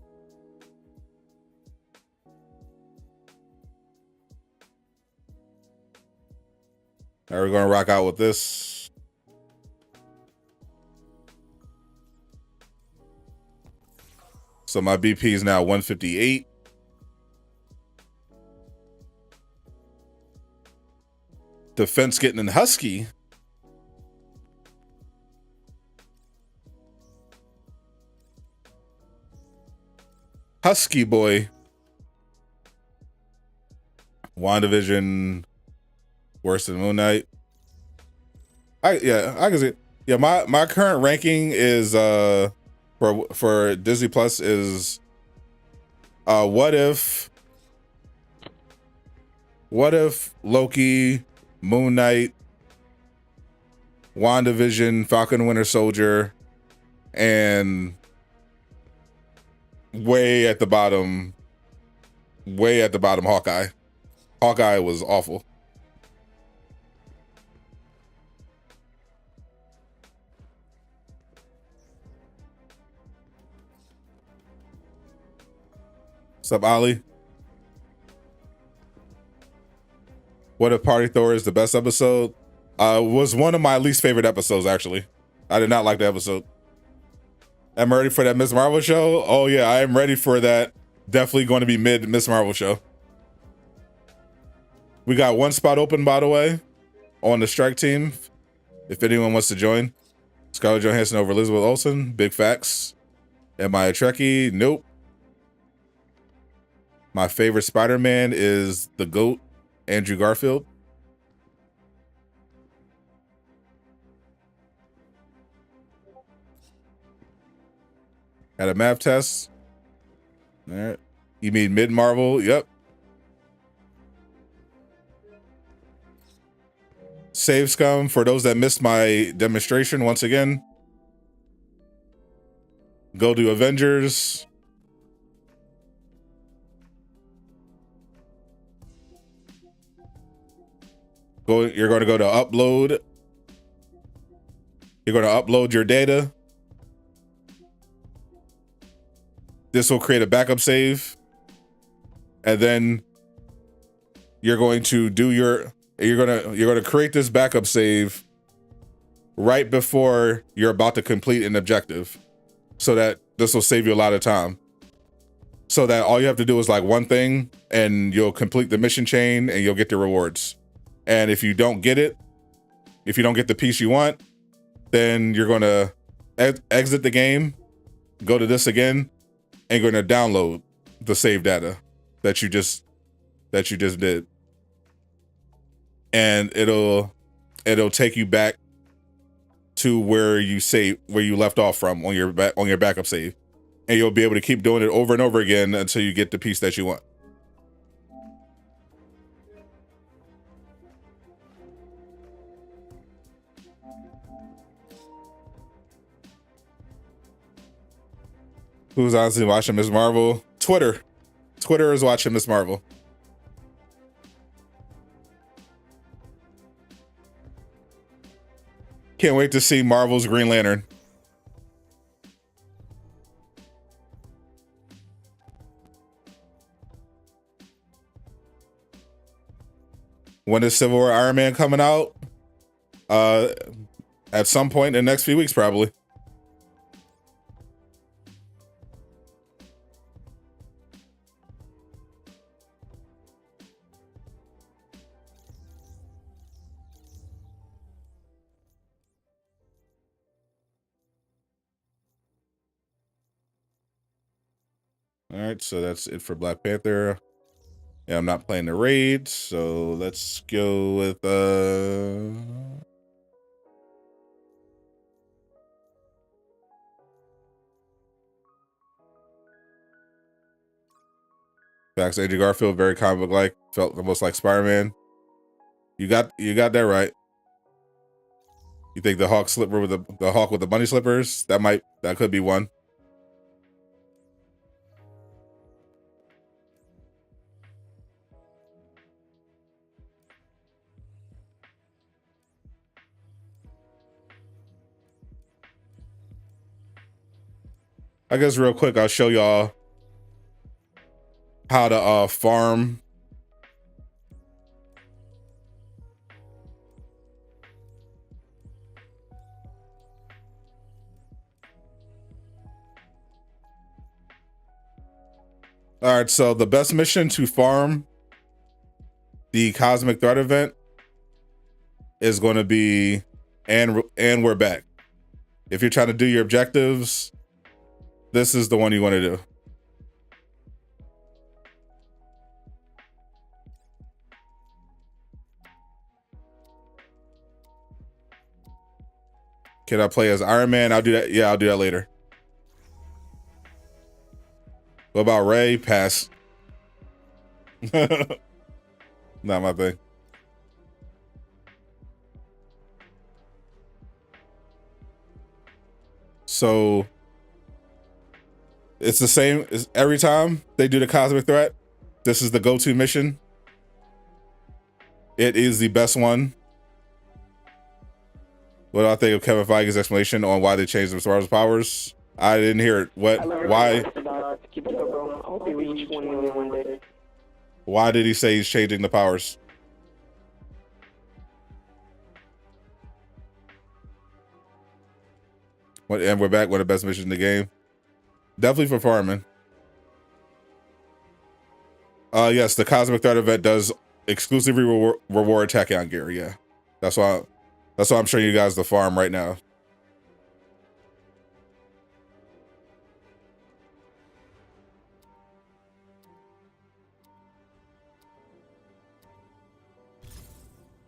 Speaker 1: Now we're gonna rock out with this. So my BP is now 158. Defense getting in Husky. Husky boy. WandaVision worse than Moon Knight. I can see. Yeah, my current ranking is for Disney Plus is What If, Loki, Moon Knight, WandaVision, Falcon Winter Soldier, and way at the bottom, Hawkeye. Hawkeye was awful. What's up, Ollie? What If Party Thor is the best episode? Was one of my least favorite episodes, actually. I did not like the episode. Am I ready for that Miss Marvel show? Oh yeah, I am ready for that. Definitely going to be mid Miss Marvel show. We got one spot open, by the way. on the strike team. If anyone wants to join, Scarlett Johansson over Elizabeth Olsen. Big facts. Am I a Trekkie? Nope. My favorite Spider-Man is the GOAT, Andrew Garfield. Had a math test. All right. You mean mid-Marvel? Yep. Save Scum, for those that missed my demonstration, once again, go to Avengers. You're going to go to upload. You're going to upload your data. This will create a backup save. And then you're going to do you're going to create this backup save right before you're about to complete an objective, so that this will save you a lot of time. So that all you have to do is like one thing and you'll complete the mission chain and you'll get the rewards. And if you don't get it, if you don't get the piece you want, then you're going to exit the game, go to this again, and you're going to download the save data that you just did. And it'll take you back to where you left off from on your backup save, and you'll be able to keep doing it over and over again until you get the piece that you want. Who's honestly watching Ms. Marvel? Twitter is watching Ms. Marvel. Can't wait to see Marvel's Green Lantern. When is Civil War Iron Man coming out? At some point in the next few weeks, probably. All right, so that's it for Black Panther. Yeah, I'm not playing the raid, so let's go with Facts. Andrew Garfield, very comic book like, felt almost like Spider-Man. You got that right. You think the Hawk slipper with the Hawk with the bunny slippers? That could be one. I guess real quick, I'll show y'all how to farm. All right, so the best mission to farm the Cosmic Threat event is going to be, and we're back. If you're trying to do your objectives, this is the one you want to do. Can I play as Iron Man? I'll do that. Yeah, I'll do that later. What about Ray? Pass. Not my thing. So it's the same as every time they do the Cosmic Threat. This is the go-to mission. It is the best one. What do I think of Kevin Feige's explanation on why they changed the Star Wars powers? I didn't hear it. What? Why?
Speaker 5: Keep it up, bro. I hope you reach 1 million one day.
Speaker 1: Why did he say he's changing the powers? And we're back with the best mission in the game. Definitely for farming. Yes, the Cosmic Threat event does exclusively reward Tachyon gear, yeah. That's why I'm showing you guys the farm right now.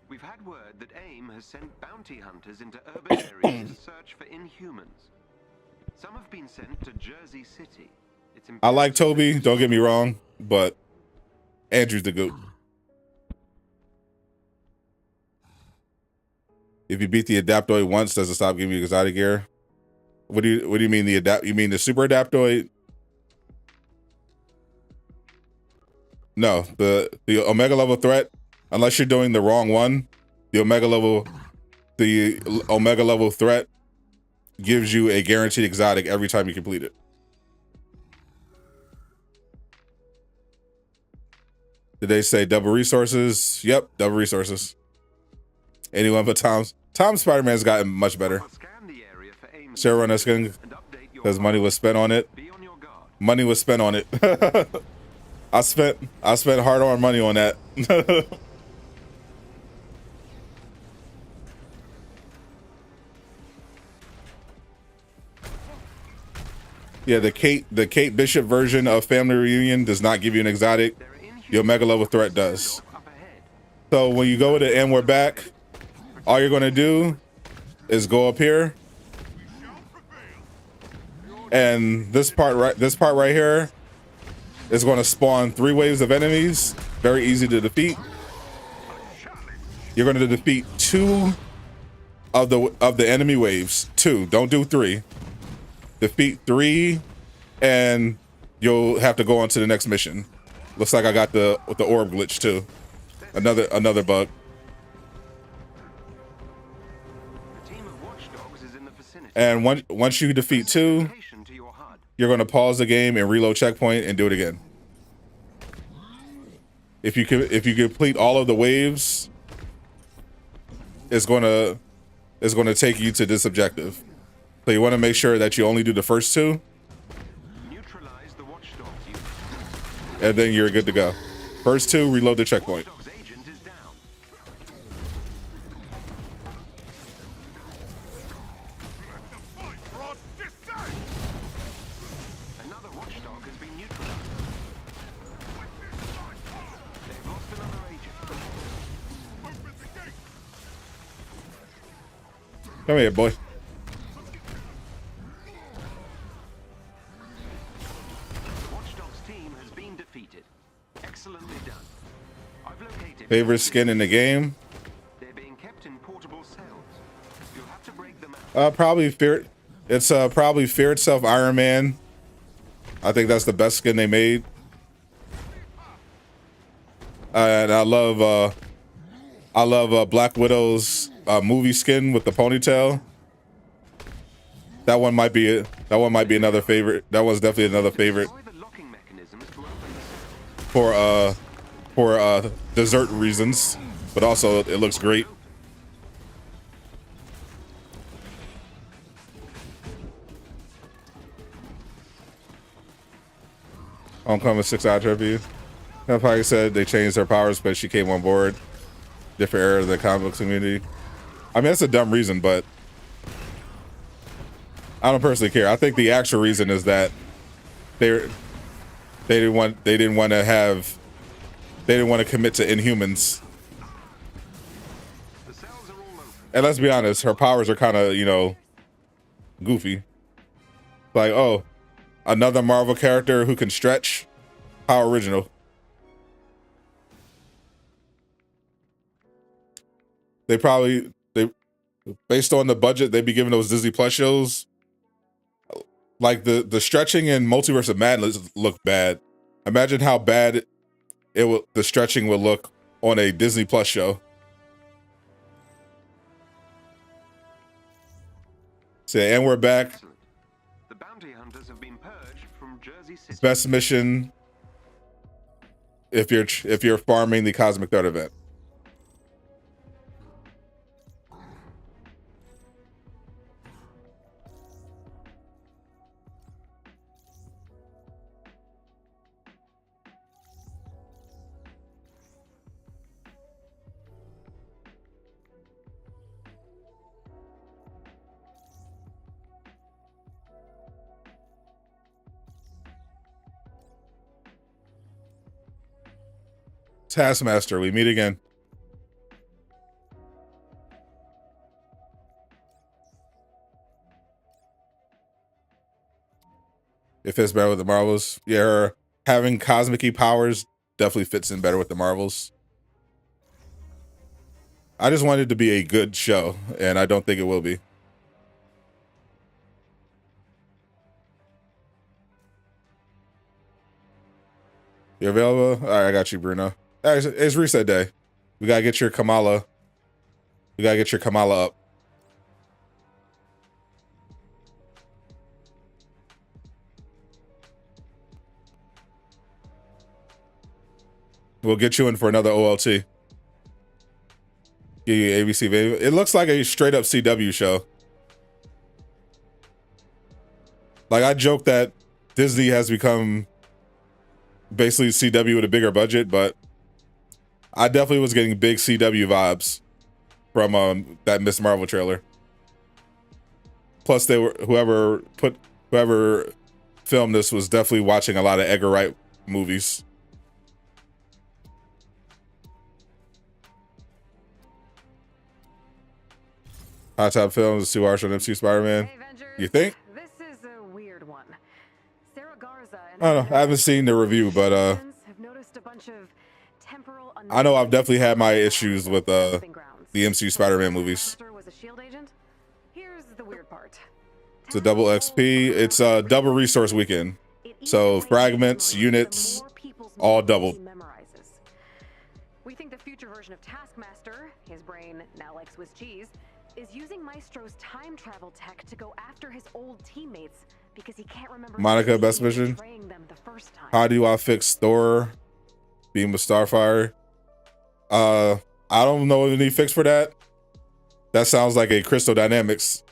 Speaker 2: We've had word that AIM has sent bounty hunters into urban areas to search for Inhumans. Some have been sent to Jersey City. It's
Speaker 1: I like
Speaker 2: imperative
Speaker 1: Toby,
Speaker 2: that-
Speaker 1: don't get me wrong, but Andrew's the GOAT. If you beat the Adaptoid once, does it stop giving you exotic gear? What do you mean you mean the Super Adaptoid? No, the Omega level threat, unless you're doing the wrong one, the Omega level threat gives you a guaranteed exotic every time you complete it. Did they say double resources? Yep, double resources. Anyone but Tom's. Tom's Spider-Man's gotten much better.
Speaker 2: Scan the area for AIM
Speaker 1: Share run that skin
Speaker 2: and update your
Speaker 1: because money was spent on it.
Speaker 2: Be on your guard.
Speaker 1: Money was spent on it. I spent hard-earned money on that. Yeah, the Kate Bishop version of Family Reunion does not give you an exotic. Your Omega level threat does.
Speaker 2: Up ahead.
Speaker 1: So when you go to and we're back, all you're gonna do is go up here, and this part right here is going to spawn 3 waves of enemies. Very easy to defeat. You're going to defeat 2 of the enemy waves. 2. Don't do 3. Defeat 3, and you'll have to go on to the next mission. Looks like I got the orb glitch too. Another bug.
Speaker 2: A team of watchdogs is in the vicinity.
Speaker 1: And once you defeat 2,
Speaker 2: Location to your HUD.
Speaker 1: you're going to pause the game and reload checkpoint and do it again. If you complete all of the waves, it's going to take you to this objective. So you want to make sure that you only do the first 2,
Speaker 2: Neutralize the watchdogs unit.
Speaker 1: and then you're good to go. First 2, reload the checkpoint.
Speaker 2: Watchdog's agent is down.
Speaker 3: Fight, Ross! Descend!
Speaker 2: Another watchdog has been neutralized. They've lost another agent.
Speaker 3: Open the gate!
Speaker 1: Come here, boy.
Speaker 2: The watchdog's team has been defeated. Excellently done. I've located
Speaker 1: Favorite skin in the game?
Speaker 2: They're being kept in portable cells. You'll have to break them out.
Speaker 1: Probably Fear. It's probably Fear itself, Iron Man. I think that's the best skin they made. And I love Black Widow's movie skin with the ponytail. That one might be another favorite. That was definitely another favorite
Speaker 2: Destroy the locking mechanisms to open the cells.
Speaker 1: for dessert reasons, but also it looks great. Homecoming 6-hour tribute. Like said, they changed her powers, but she came on board. Different era of the comic book community. I mean, that's a dumb reason, but I don't personally care. I think the actual reason is that they didn't want to commit to Inhumans.
Speaker 2: The cells are all open.
Speaker 1: And let's be honest, her powers are kind of, goofy. Like, oh, another Marvel character who can stretch. How original. They based on the budget, they'd be giving those Disney Plus shows. Like the stretching in Multiverse of Madness look bad. Imagine how bad the stretching would look on a Disney Plus show. So, and we're back.
Speaker 2: Excellent. The bounty hunters have been purged from Jersey City.
Speaker 1: Best mission if you're farming the Cosmic Threat event. Taskmaster, we meet again. It fits better with the Marvels. Yeah, her having cosmic powers definitely fits in better with the Marvels. I just wanted it to be a good show, and I don't think it will be. You available? All right, I got you, Bruno. All right, it's reset day. We gotta get your Kamala. We gotta get your Kamala up. We'll get you in for another OLT. Yeah, ABC, baby. It looks like a straight up CW show. Like, I joke that Disney has become basically CW with a bigger budget, but I definitely was getting big CW vibes from that Miss Marvel trailer. Plus, they were whoever filmed this was definitely watching a lot of Edgar Wright movies. Hot Top Films, 2 hours on MC Spider-Man.
Speaker 4: Hey, Avengers.
Speaker 1: You think?
Speaker 4: This is a weird one. Sarah Garza and
Speaker 1: I don't know. I haven't seen the review, but
Speaker 4: have noticed a bunch of temporal
Speaker 1: I know I've definitely had my issues with the
Speaker 4: grounds.
Speaker 1: MCU Spider-Man movies.
Speaker 4: Was a shield agent? Here's the weird part.
Speaker 1: It's a double XP. It's a double resource weekend. So fragments, units, all doubled.
Speaker 4: We think the future version of Taskmaster, his brain now like Swiss cheese, is using Maestro's time travel tech to go after his old teammates because he can't remember.
Speaker 1: Monica, best mission.
Speaker 4: Them the first time.
Speaker 1: How do I fix Thor? Beam of Starfire. I don't know what any fix for that. That sounds like a Crystal Dynamics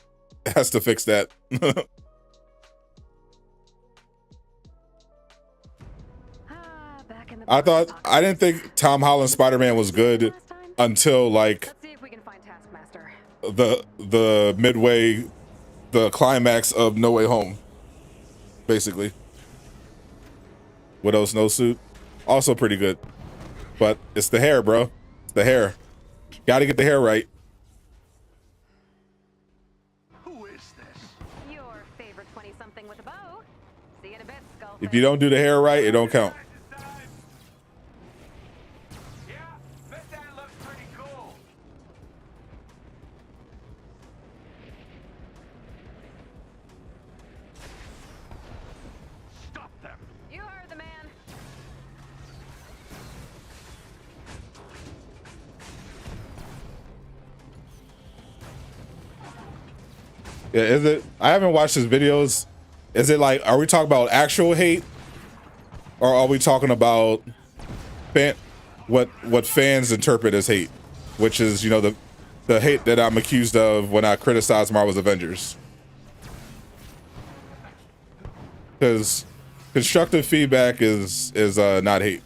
Speaker 1: has to fix that. I didn't think Tom Holland Spider-Man was good until like
Speaker 4: Let's see if we can find Taskmaster.
Speaker 1: the midway, the climax of No Way Home, basically. Widow's snowsuit, also pretty good, but it's the hair, bro. It's the hair. Got to get the hair right.
Speaker 3: Who is this?
Speaker 4: Your favorite 20-something with a bow. See you in a bit, Skull.
Speaker 1: If you don't do the hair right, it don't count.
Speaker 3: Yeah, bet that looks pretty cool. Stop them.
Speaker 4: You heard the man.
Speaker 1: Yeah, is it? I haven't watched his videos. Is it like, are we talking about actual hate, or are we talking about what fans interpret as hate, which is, you know, the hate that I'm accused of when I criticize Marvel's Avengers? Because constructive feedback is not hate.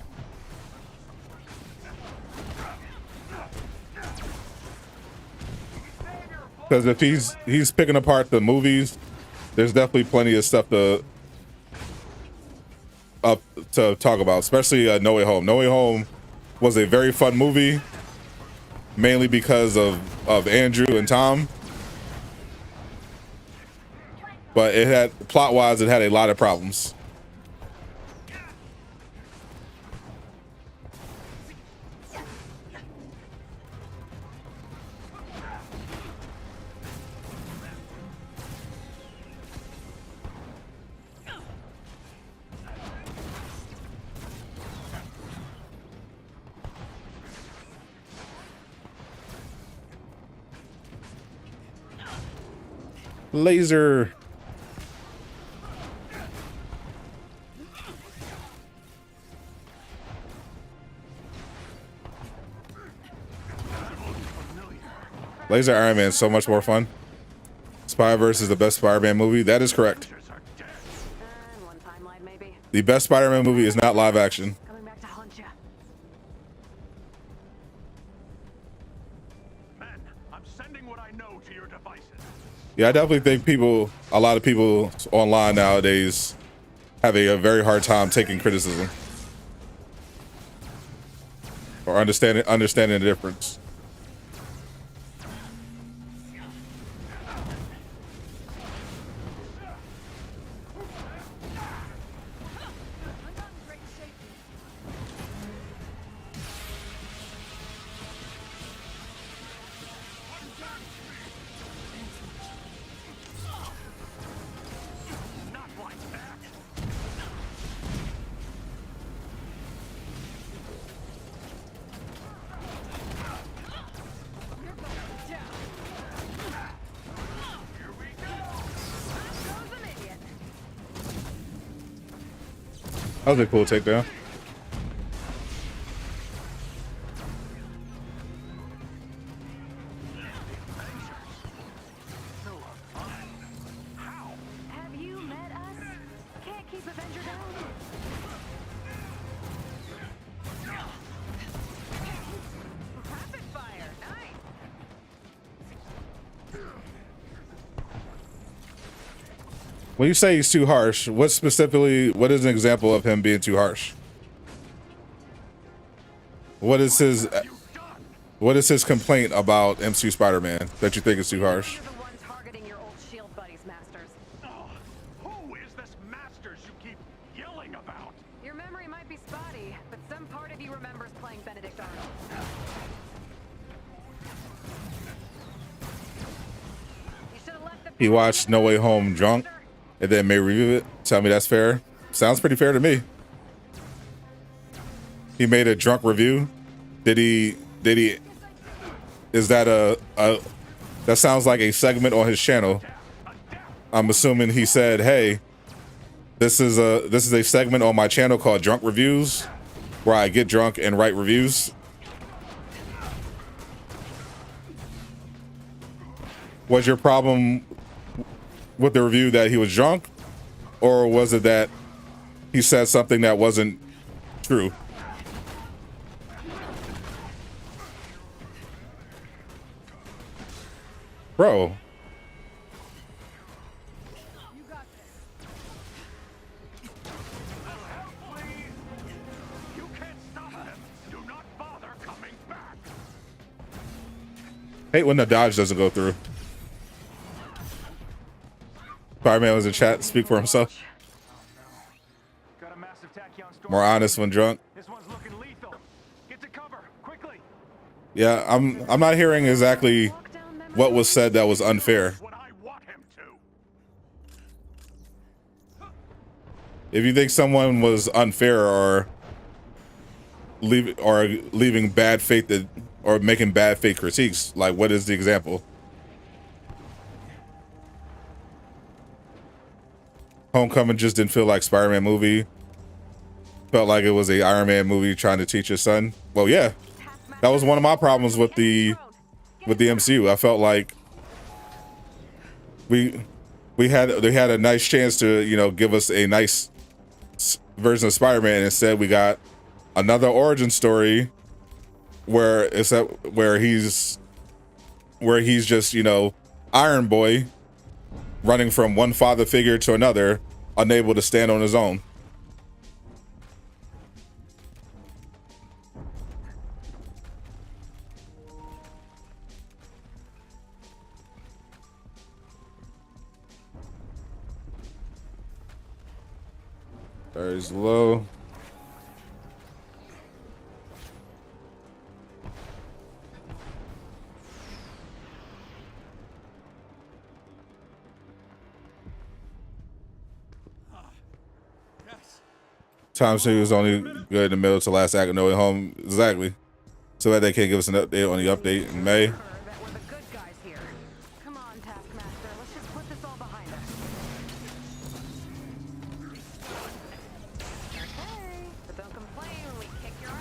Speaker 1: Because if he's picking apart the movies, there's definitely plenty of stuff to talk about, especially No Way Home. No Way Home was a very fun movie, mainly because of Andrew and Tom. But it had, plot-wise, it had a lot of problems. Laser. Laser Iron Man is so much more fun. Spider-Verse is the best Spider-Man movie. That is correct.
Speaker 4: One timeline, maybe.
Speaker 1: The best Spider-Man movie is not live action.
Speaker 4: Coming back to haunt ya.
Speaker 3: Men, I'm sending what I know to your devices.
Speaker 1: Yeah, I definitely think a lot of people online nowadays have a very hard time taking criticism. or understanding the difference. That was a cool takedown.
Speaker 4: Have you met us? Can't keep Avenger down. Rapid fire, nice.
Speaker 1: When you say he's too harsh, what is an example of him being too harsh? What is his complaint about MCU Spider-Man that you think is too harsh?
Speaker 4: You're the one targeting your old shield buddies, Masters.
Speaker 3: Who is this Masters you keep yelling about?
Speaker 4: Your memory might be spotty, but some part of you remembers playing Benedict Arnold. You should have left the
Speaker 1: He watched No Way Home drunk and then may review it. Tell me that's fair. Sounds pretty fair to me. He made a drunk review. Did he is that that sounds like a segment on his channel. I'm assuming he said, "Hey, this is a segment on my channel called Drunk Reviews where I get drunk and write reviews." Was your problem with the review that he was drunk, or was it that he said something that wasn't true? Bro.
Speaker 3: You can't stop them. Do not bother coming back.
Speaker 1: Hate when the dodge doesn't go through. Spider-Man was in chat, speak for himself.
Speaker 3: Got a massive tachyon storm.
Speaker 1: More honest when drunk.
Speaker 3: This one's looking lethal. Get to cover, quickly.
Speaker 1: Yeah, I'm not hearing exactly what was said that was unfair.
Speaker 3: What I want him to.
Speaker 1: If you think someone was unfair or leaving bad faith or making bad faith critiques, like what is the example? Homecoming just didn't feel like Spider-Man movie. Felt like it was a Iron Man movie trying to teach his son. Well, yeah, that was one of my problems with the MCU. I felt like they had a nice chance to, you know, give us a nice version of Spider-Man. And instead, we got another origin story where he's just, you know, Iron Boy running from one father figure to another, unable to stand on his own. Very low. Tom said he was only good in the middle to last act of No Way Home. Exactly. So that they can't give us an update on the update in May.
Speaker 4: That we're the good guys here. Come on, Taskmaster. Let's just put this all behind us. Okay, but don't complain when we kick your ass.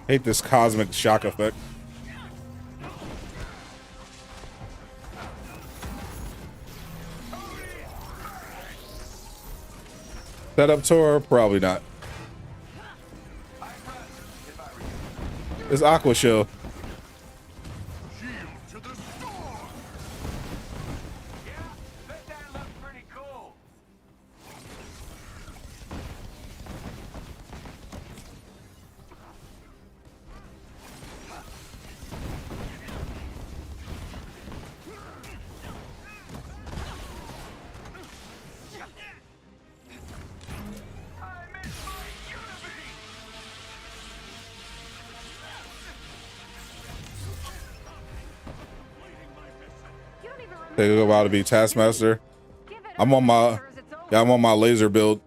Speaker 1: Hate this cosmic shock effect. Setup tour? Probably not. It's Aqua Shield.
Speaker 3: Shield to the storm.
Speaker 2: Yeah, that looks pretty cool.
Speaker 1: Take a while to be Taskmaster. I'm on my laser build.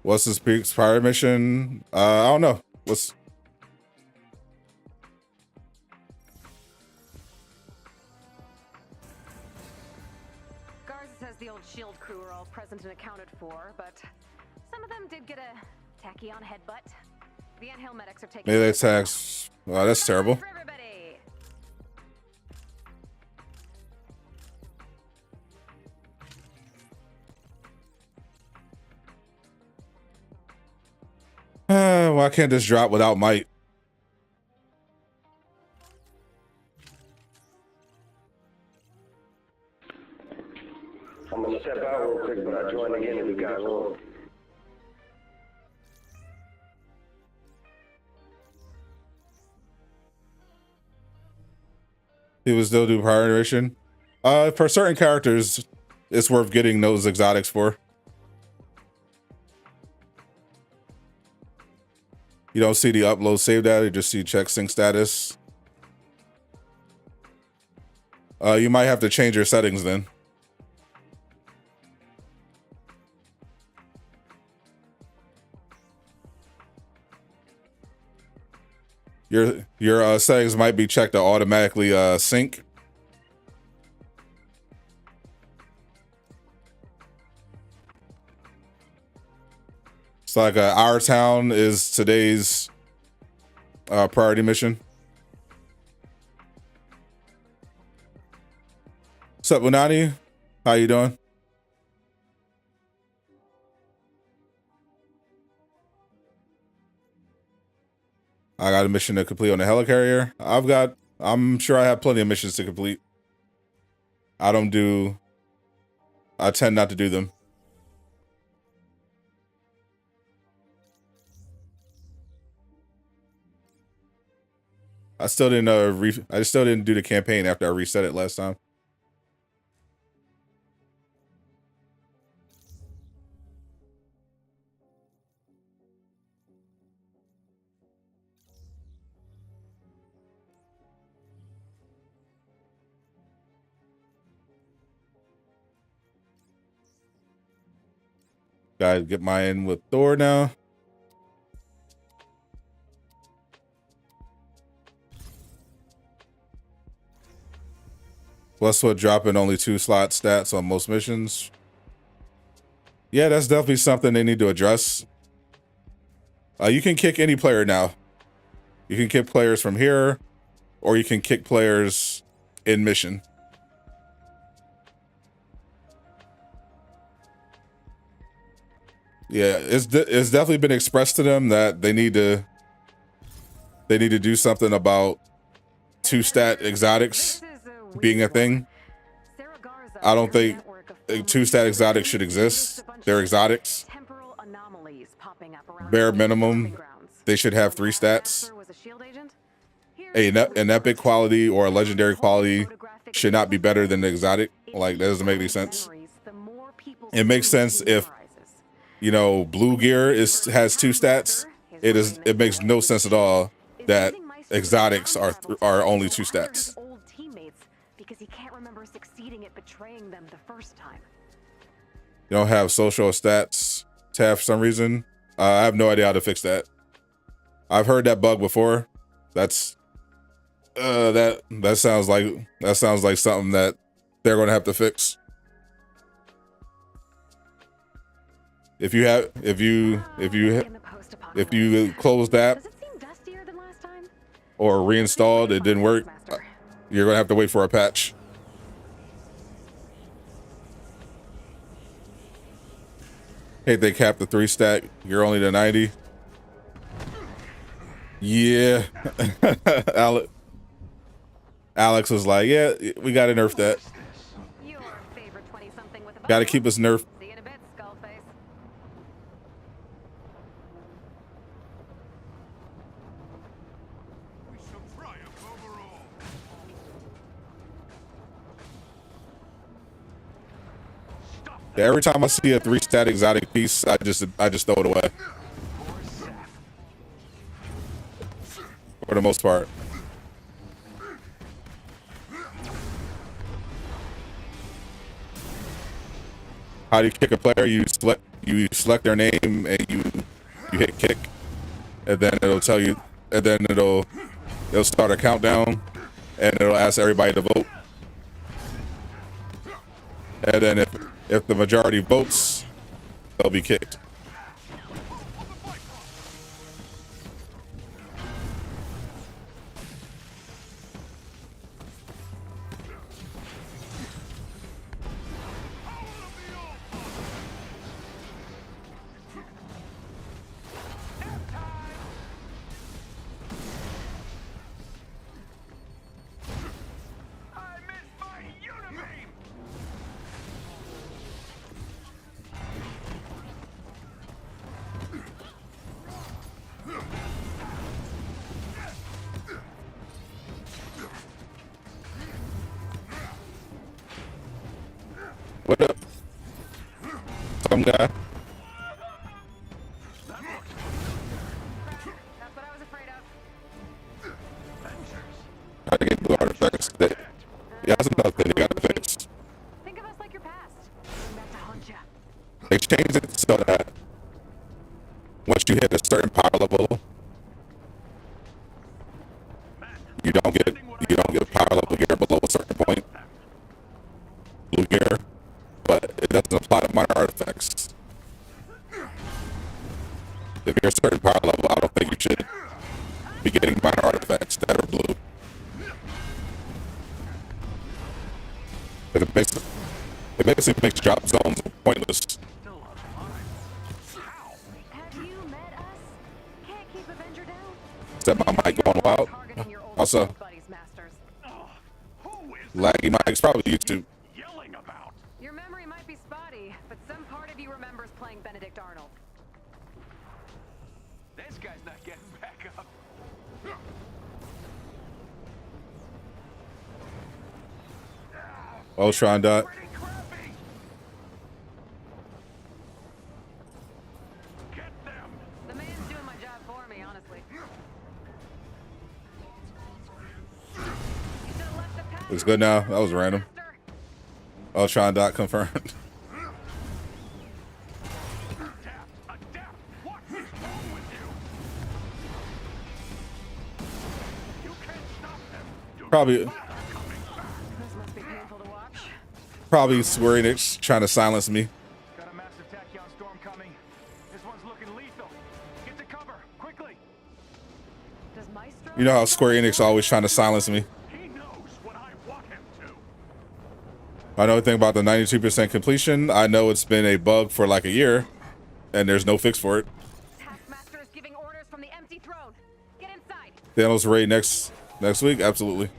Speaker 1: What's this peak's pirate mission? I don't know. What's
Speaker 4: Garza says the old shield crew are all present and accounted for, but some of them did get a tacky on headbutt. The anthill medics are taking
Speaker 1: melee attacks? Wow, that's terrible.
Speaker 4: for everybody.
Speaker 1: Why can't this drop without might?
Speaker 5: I'm gonna step out real quick, but I'll join again if you guys want.
Speaker 1: He was still do pirate mission. For certain characters, it's worth getting those exotics for. You don't see the upload save data, you just see check sync status. You might have to change your settings then. Your settings might be checked to automatically sync. It's like Our Town is today's priority mission. What's up, Unani? How you doing? I got a mission to complete on the helicarrier. I'm sure I have plenty of missions to complete. I tend not to do them. I still didn't do the campaign after I reset it last time. Gotta get mine with Thor now. Plus what, dropping only 2 slot stats on most missions. Yeah, that's definitely something they need to address. You can kick any player now. You can kick players from here, or you can kick players in mission. Yeah, it's definitely been expressed to them that they need to do something about 2-stat exotics being a thing. I don't think 2-stat exotics should exist. They're exotics. Bare minimum, they should have 3 stats. An epic quality or a legendary quality should not be better than the exotic. Like, that doesn't make any sense. It makes sense if, you know, blue gear has 2 stats. It makes no sense at all that exotics are only 2 stats.
Speaker 4: Because he can't remember succeeding at betraying them the first time.
Speaker 1: You don't have social stats tab for some reason. I have no idea how to fix that. I've heard that bug before. That sounds like something that they're going to have to fix. If you have, if you close the app
Speaker 4: Does it seem dustier than last time?
Speaker 1: or reinstalled, it didn't work,
Speaker 4: Master.
Speaker 1: you're gonna have to wait for a patch. Hey, they capped the 3 stack. You're only to 90. Yeah. Alex was like, yeah, we gotta nerf that.
Speaker 4: Your favorite 20-something with a
Speaker 1: Gotta
Speaker 4: bubble?
Speaker 1: keep us nerfed.
Speaker 4: See you in a bit, Skullface.
Speaker 3: We shall triumph over all. Stop that
Speaker 1: Every time I see a 3 stat exotic piece, I just throw it away
Speaker 3: poor sap.
Speaker 1: for the most part. How do you kick a player? You select their name and you hit kick, and then it'll tell you, and then it'll start a countdown, and it'll ask everybody to vote. And then if the majority votes, they'll be kicked.
Speaker 3: I missed my unibeam.
Speaker 1: What up? Some guy.
Speaker 4: That's what I was afraid of.
Speaker 3: Avengers.
Speaker 1: I get blue artifacts. Yeah, that's another thing they gotta fix.
Speaker 4: Think of us like your past. Bring back to haunt ya.
Speaker 1: They changed it so that once you hit a certain power level, you don't get a power level gear below a certain point. Blue gear, but it doesn't apply to minor artifacts. If you're a certain power level, I don't think you should be getting minor artifacts that are blue. But it basically makes drop zones pointless.
Speaker 3: Still alive. How?
Speaker 4: Have you met us? Can't keep Avenger down.
Speaker 1: Is that my mic going wild?
Speaker 4: Targeting your old
Speaker 1: Also,
Speaker 4: buddies, Masters.
Speaker 3: Who is
Speaker 1: laggy mics, probably YouTube.
Speaker 3: yelling about?
Speaker 4: Your memory might be spotty, but some part of you remembers playing Benedict Arnold.
Speaker 3: This guy's not getting back up.
Speaker 1: Ultron dot.
Speaker 3: Pretty crappy. Get them.
Speaker 4: The man's doing my job for me, honestly. You should have left the path.
Speaker 1: It's good now. That was random.
Speaker 4: Master.
Speaker 1: Ultron dot confirmed.
Speaker 3: Adapt. Adapt. What is wrong with you? You can't stop them. Do
Speaker 1: Probably
Speaker 4: This must be painful to watch.
Speaker 1: Square Enix trying to silence me.
Speaker 3: Got a massive tachyon storm coming. This one's looking lethal. Get to cover, quickly.
Speaker 4: Does Maestro?
Speaker 1: You know how Square Enix always trying to silence me.
Speaker 3: He knows what I want him to.
Speaker 1: I know everything about the 92% completion. I know it's been a bug for like a year, and there's no fix for it.
Speaker 4: Taskmaster is giving orders from the empty throne. Get inside.
Speaker 1: Thanos raid next week, absolutely.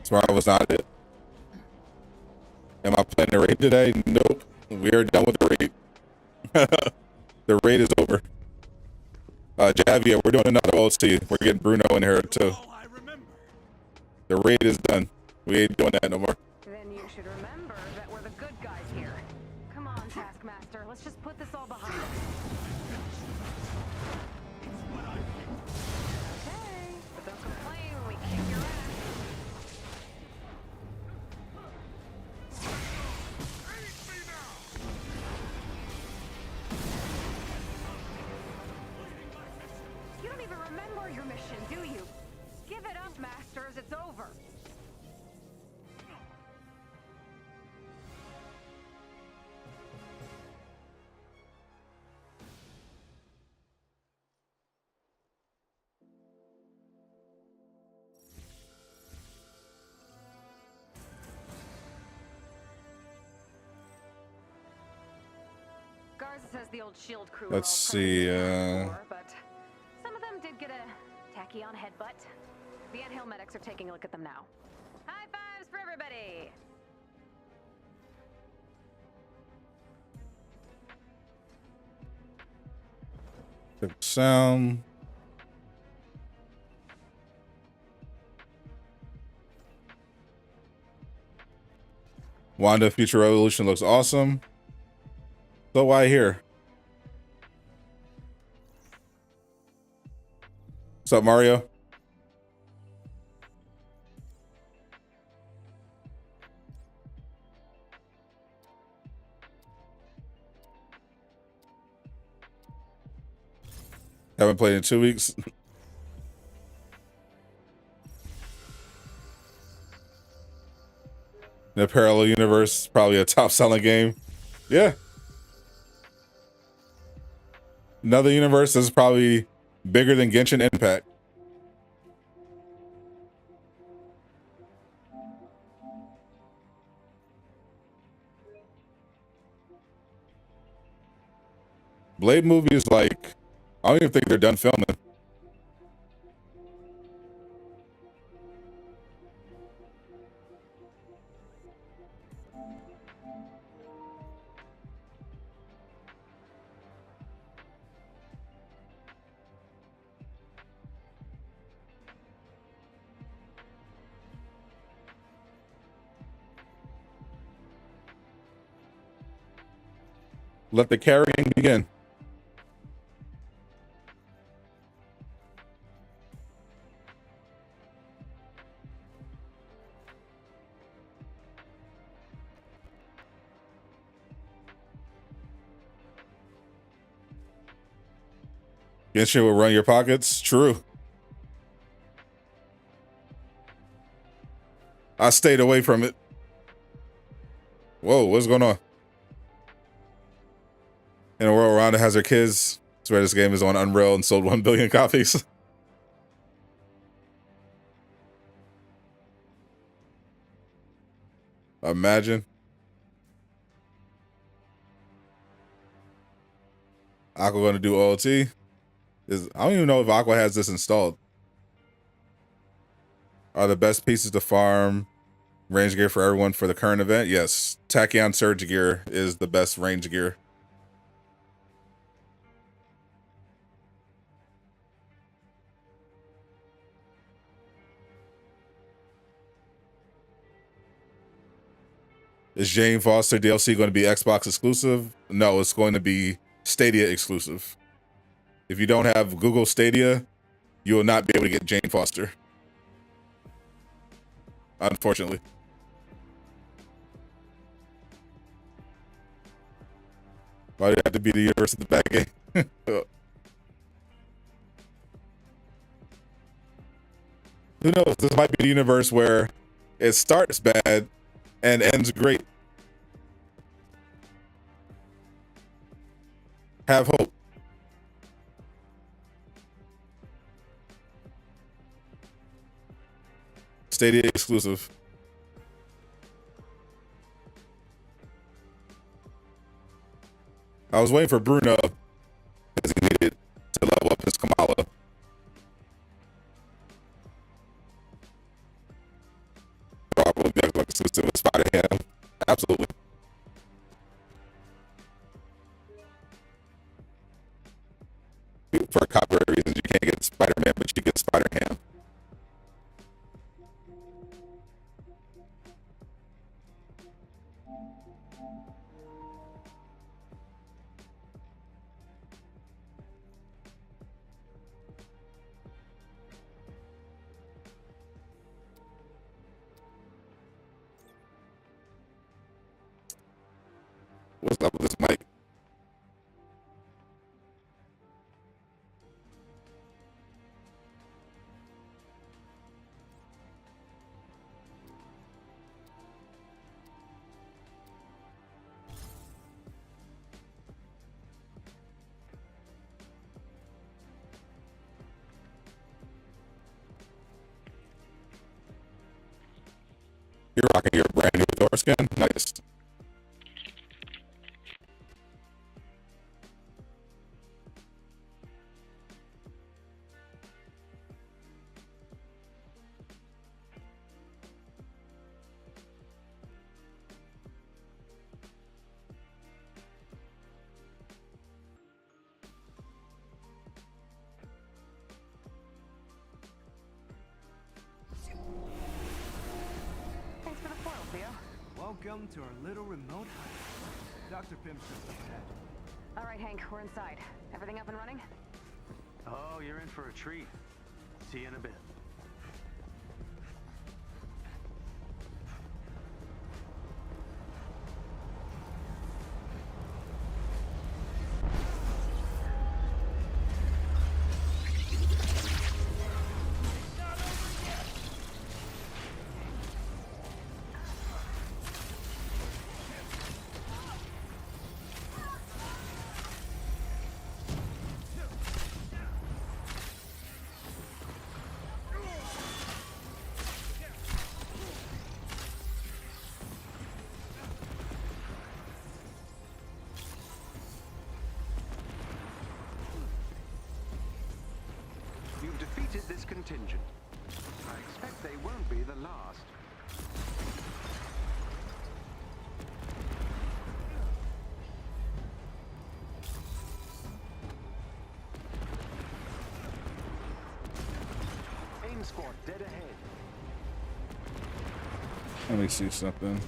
Speaker 1: Tomorrow was not it. Am I playing the raid today? Nope. We are done with the raid. The raid is over. Javier, we're doing another OT. We're getting Bruno in here too.
Speaker 3: All I remember.
Speaker 1: The raid is done. We ain't doing that no more.
Speaker 4: Then you should remember that we're the good guys here. Come on, Taskmaster. Let's just put this all behind us. your mission, do you? Give it up, Masters. It's over. Garza says the old shield crew.
Speaker 1: Let's see.
Speaker 4: But some of them did get a tachyon headbutt. The anthill medics are taking a look at them now. High fives for everybody.
Speaker 1: Sound. Wanda Future Revolution looks awesome. So why here? What's up, Mario? Haven't played in 2 weeks. The Parallel Universe, probably a top selling game. Yeah. Another universe is probably bigger than Genshin Impact. Blade movie is like, I don't even think they're done filming. Let the carrying begin. Genshin will run your pockets. True. I stayed away from it. Whoa, what's going on? In a world Rhonda has her kids, I swear this game is on Unreal and sold 1 billion copies. Imagine. Aqua gonna do OLT. I don't even know if Aqua has this installed. Are the best pieces to farm range gear for everyone for the current event? Yes. Tachyon Surge gear is the best range gear. Is Jane Foster DLC going to be Xbox exclusive? No, it's going to be Stadia exclusive. If you don't have Google Stadia, you will not be able to get Jane Foster. Unfortunately. Why do you have to be the universe of the bad game? Who knows? This might be the universe where it starts bad and ends great. Have hope. Stadia exclusive. I was waiting for Bruno because he needed to level up his Kamala. Probably be Xbox exclusive with Spider-Man. Absolutely. For copyright reasons, you can't get Spider-Man, but you get Spider-Ham. You're rocking your brand new Thor skin? Nice.
Speaker 4: Thanks for the foil, Theo.
Speaker 3: Welcome to our little remote hut. Dr. Pym says like that.
Speaker 4: All right, Hank, we're inside. Everything up and running?
Speaker 2: Oh, you're in for a treat. See you in a bit. You've defeated this contingent. I expect they won't be the last. Aim squad dead ahead.
Speaker 1: Let me see something.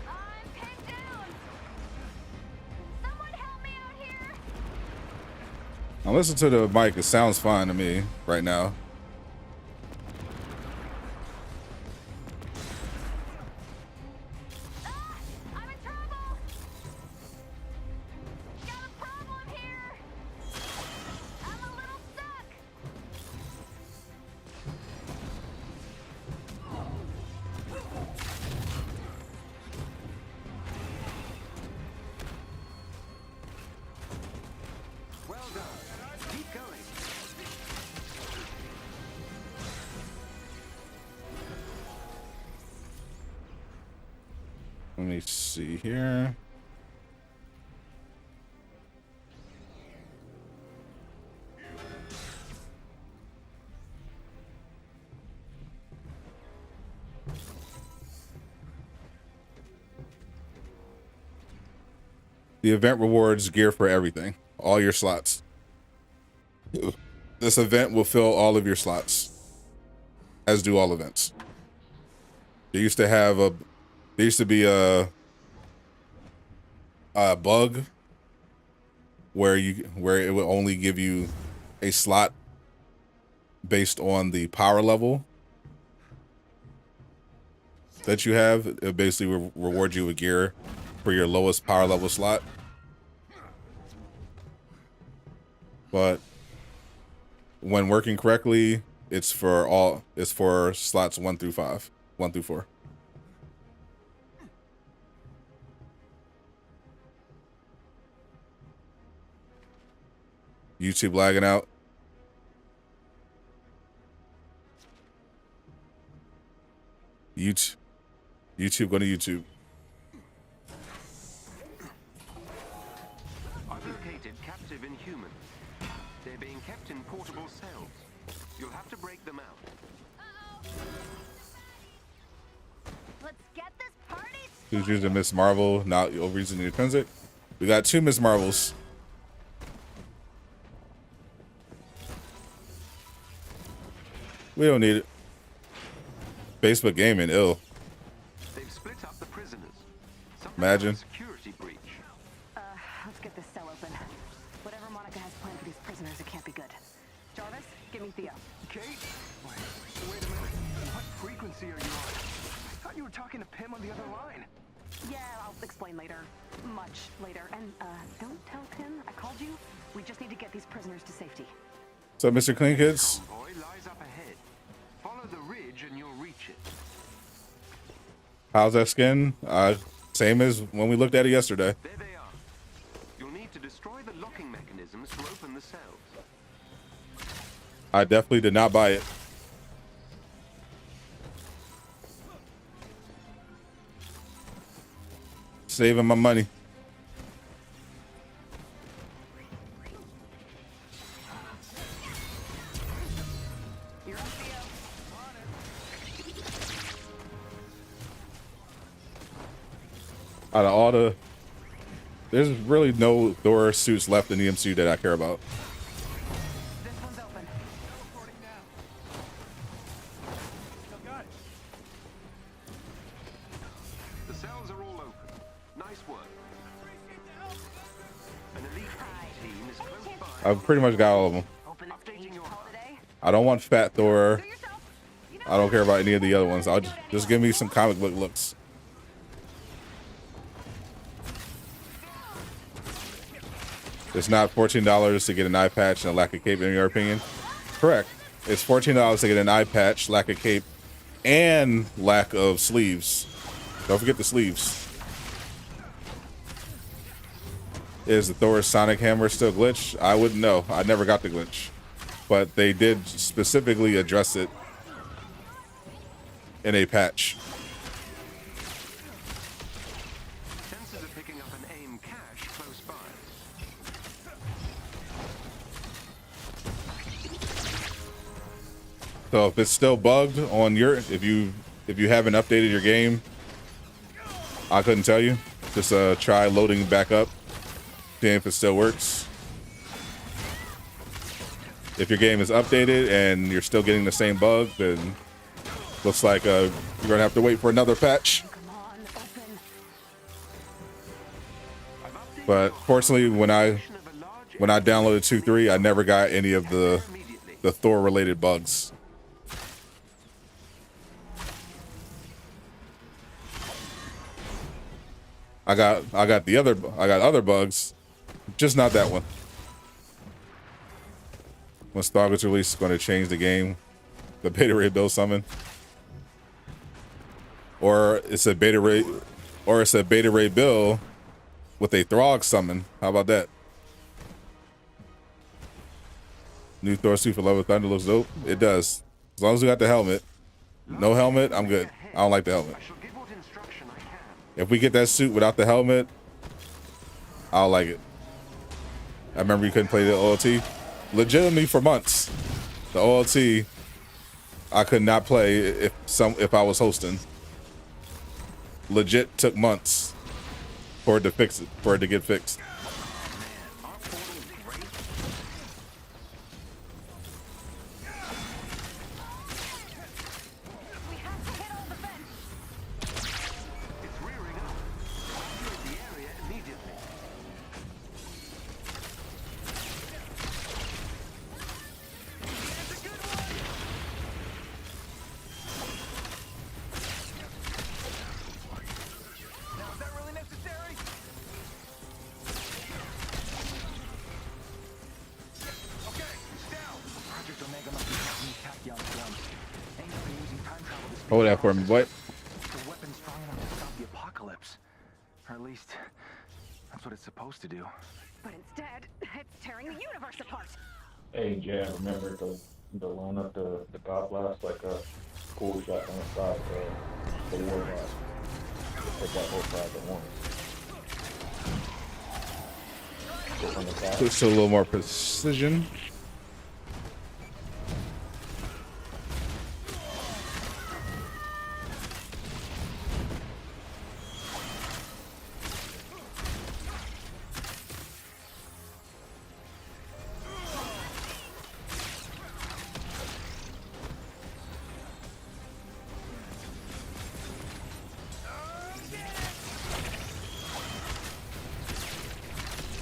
Speaker 4: I'm pinned down! Someone help me out here!
Speaker 1: Now listen to the mic. It sounds fine to me right now.
Speaker 4: I'm in trouble! Got a problem here! I'm a little stuck!
Speaker 2: Well done. Keep going.
Speaker 1: Let me see here. The event rewards gear for everything, all your slots. This event will fill all of your slots, as do all events. There used to be a bug where it would only give you a slot based on the power level that you have. It basically rewards you with gear for your lowest power level slot. But when working correctly, it's for slots 1 through 4. YouTube lagging out. YouTube, go to YouTube.
Speaker 2: I've located captive Inhumans. They're being kept in portable cells. You'll have to break them out.
Speaker 4: Let's get this party
Speaker 1: Who's using Miss Marvel, not overusing the intrinsic? We got 2 Miss Marvels. We don't need it. Facebook gaming, ill.
Speaker 2: They've split up the prisoners. Some
Speaker 1: Imagine.
Speaker 2: security breach.
Speaker 4: Let's get this cell open. Whatever Monica has planned for these prisoners, it can't be good. Jarvis, give me Theo.
Speaker 3: Kate? Wait a minute. What frequency are you on? I thought you were talking to Pym on the other line.
Speaker 4: Yeah, I'll explain later. Much later. And, don't tell Pym I called you. We just need to get these prisoners to safety.
Speaker 1: What's up, Mr. Clean Kids?
Speaker 2: Convoy lies up ahead. Follow the ridge and you'll reach it.
Speaker 1: How's that skin? Same as when we looked at it yesterday.
Speaker 2: There they are. You'll need to destroy the locking mechanisms to open the cells.
Speaker 1: I definitely did not buy it. Saving my money.
Speaker 4: You're on Theo.
Speaker 1: Out of all the, there's really no Thor suits left in the MCU that I care about.
Speaker 4: This one's open.
Speaker 3: Teleporting now. Still got it.
Speaker 2: The cells are all open. Nice work. An elite team is close by.
Speaker 1: I've pretty much got all of them.
Speaker 4: Open this
Speaker 2: Updating
Speaker 4: page
Speaker 2: your
Speaker 4: call today.
Speaker 1: I don't want Fat Thor.
Speaker 4: Do yourself. You know,
Speaker 1: I don't care about any of the other ones. I'll just give me some comic book looks. It's not $14 to get an eye patch and a lack of cape, in your opinion? Correct. It's $14 to get an eye patch, lack of cape, and lack of sleeves. Don't forget the sleeves. Is the Thor Sonic Hammer still glitched? I wouldn't know. I never got the glitch. But they did specifically address it in a patch.
Speaker 2: Sensors are picking up an aim cache close by.
Speaker 1: So if it's still bugged on your, if you haven't updated your game, I couldn't tell you. Just try loading back up, see if it still works. If your game is updated and you're still getting the same bug, then looks like you're gonna have to wait for another patch.
Speaker 4: come on, open.
Speaker 1: But fortunately, when I downloaded 2.3, I never got any of the Thor related bugs. I got other bugs, just not that one. When Star gets released, it's going to change the game, the beta ray bill summon, or it's a beta ray bill with a Throg summon. How about that? New Thor suit for Love of Thunder looks dope. It does, as long as we got the helmet. No helmet, I'm good. I don't like the helmet.
Speaker 2: I shall give what instruction I can.
Speaker 1: If we get that suit without the helmet, I'll like it. I remember you couldn't play the OLT. Legitimately for months. The OLT, I could not play if I was hosting. Legit took months for it to fix it, for it to get fixed.
Speaker 2: Our portal is great.
Speaker 4: We have to hit all the vents.
Speaker 2: It's rearing up. Evacuate the area immediately.
Speaker 3: Now, is that really necessary? Okay, it's down. Project Omega must be tracking these tachyons down. Ain't been using time travel to speed
Speaker 1: Hold that for me, boy.
Speaker 3: The weapon's strong enough to stop the apocalypse. Or at least, that's what it's supposed to do.
Speaker 4: But instead, it's tearing the universe apart.
Speaker 6: Hey, Jan, remember the line up the God Blast like a cool shot on the side the War Blast. Take that whole side at once. Go from the side.
Speaker 1: Just a little more precision.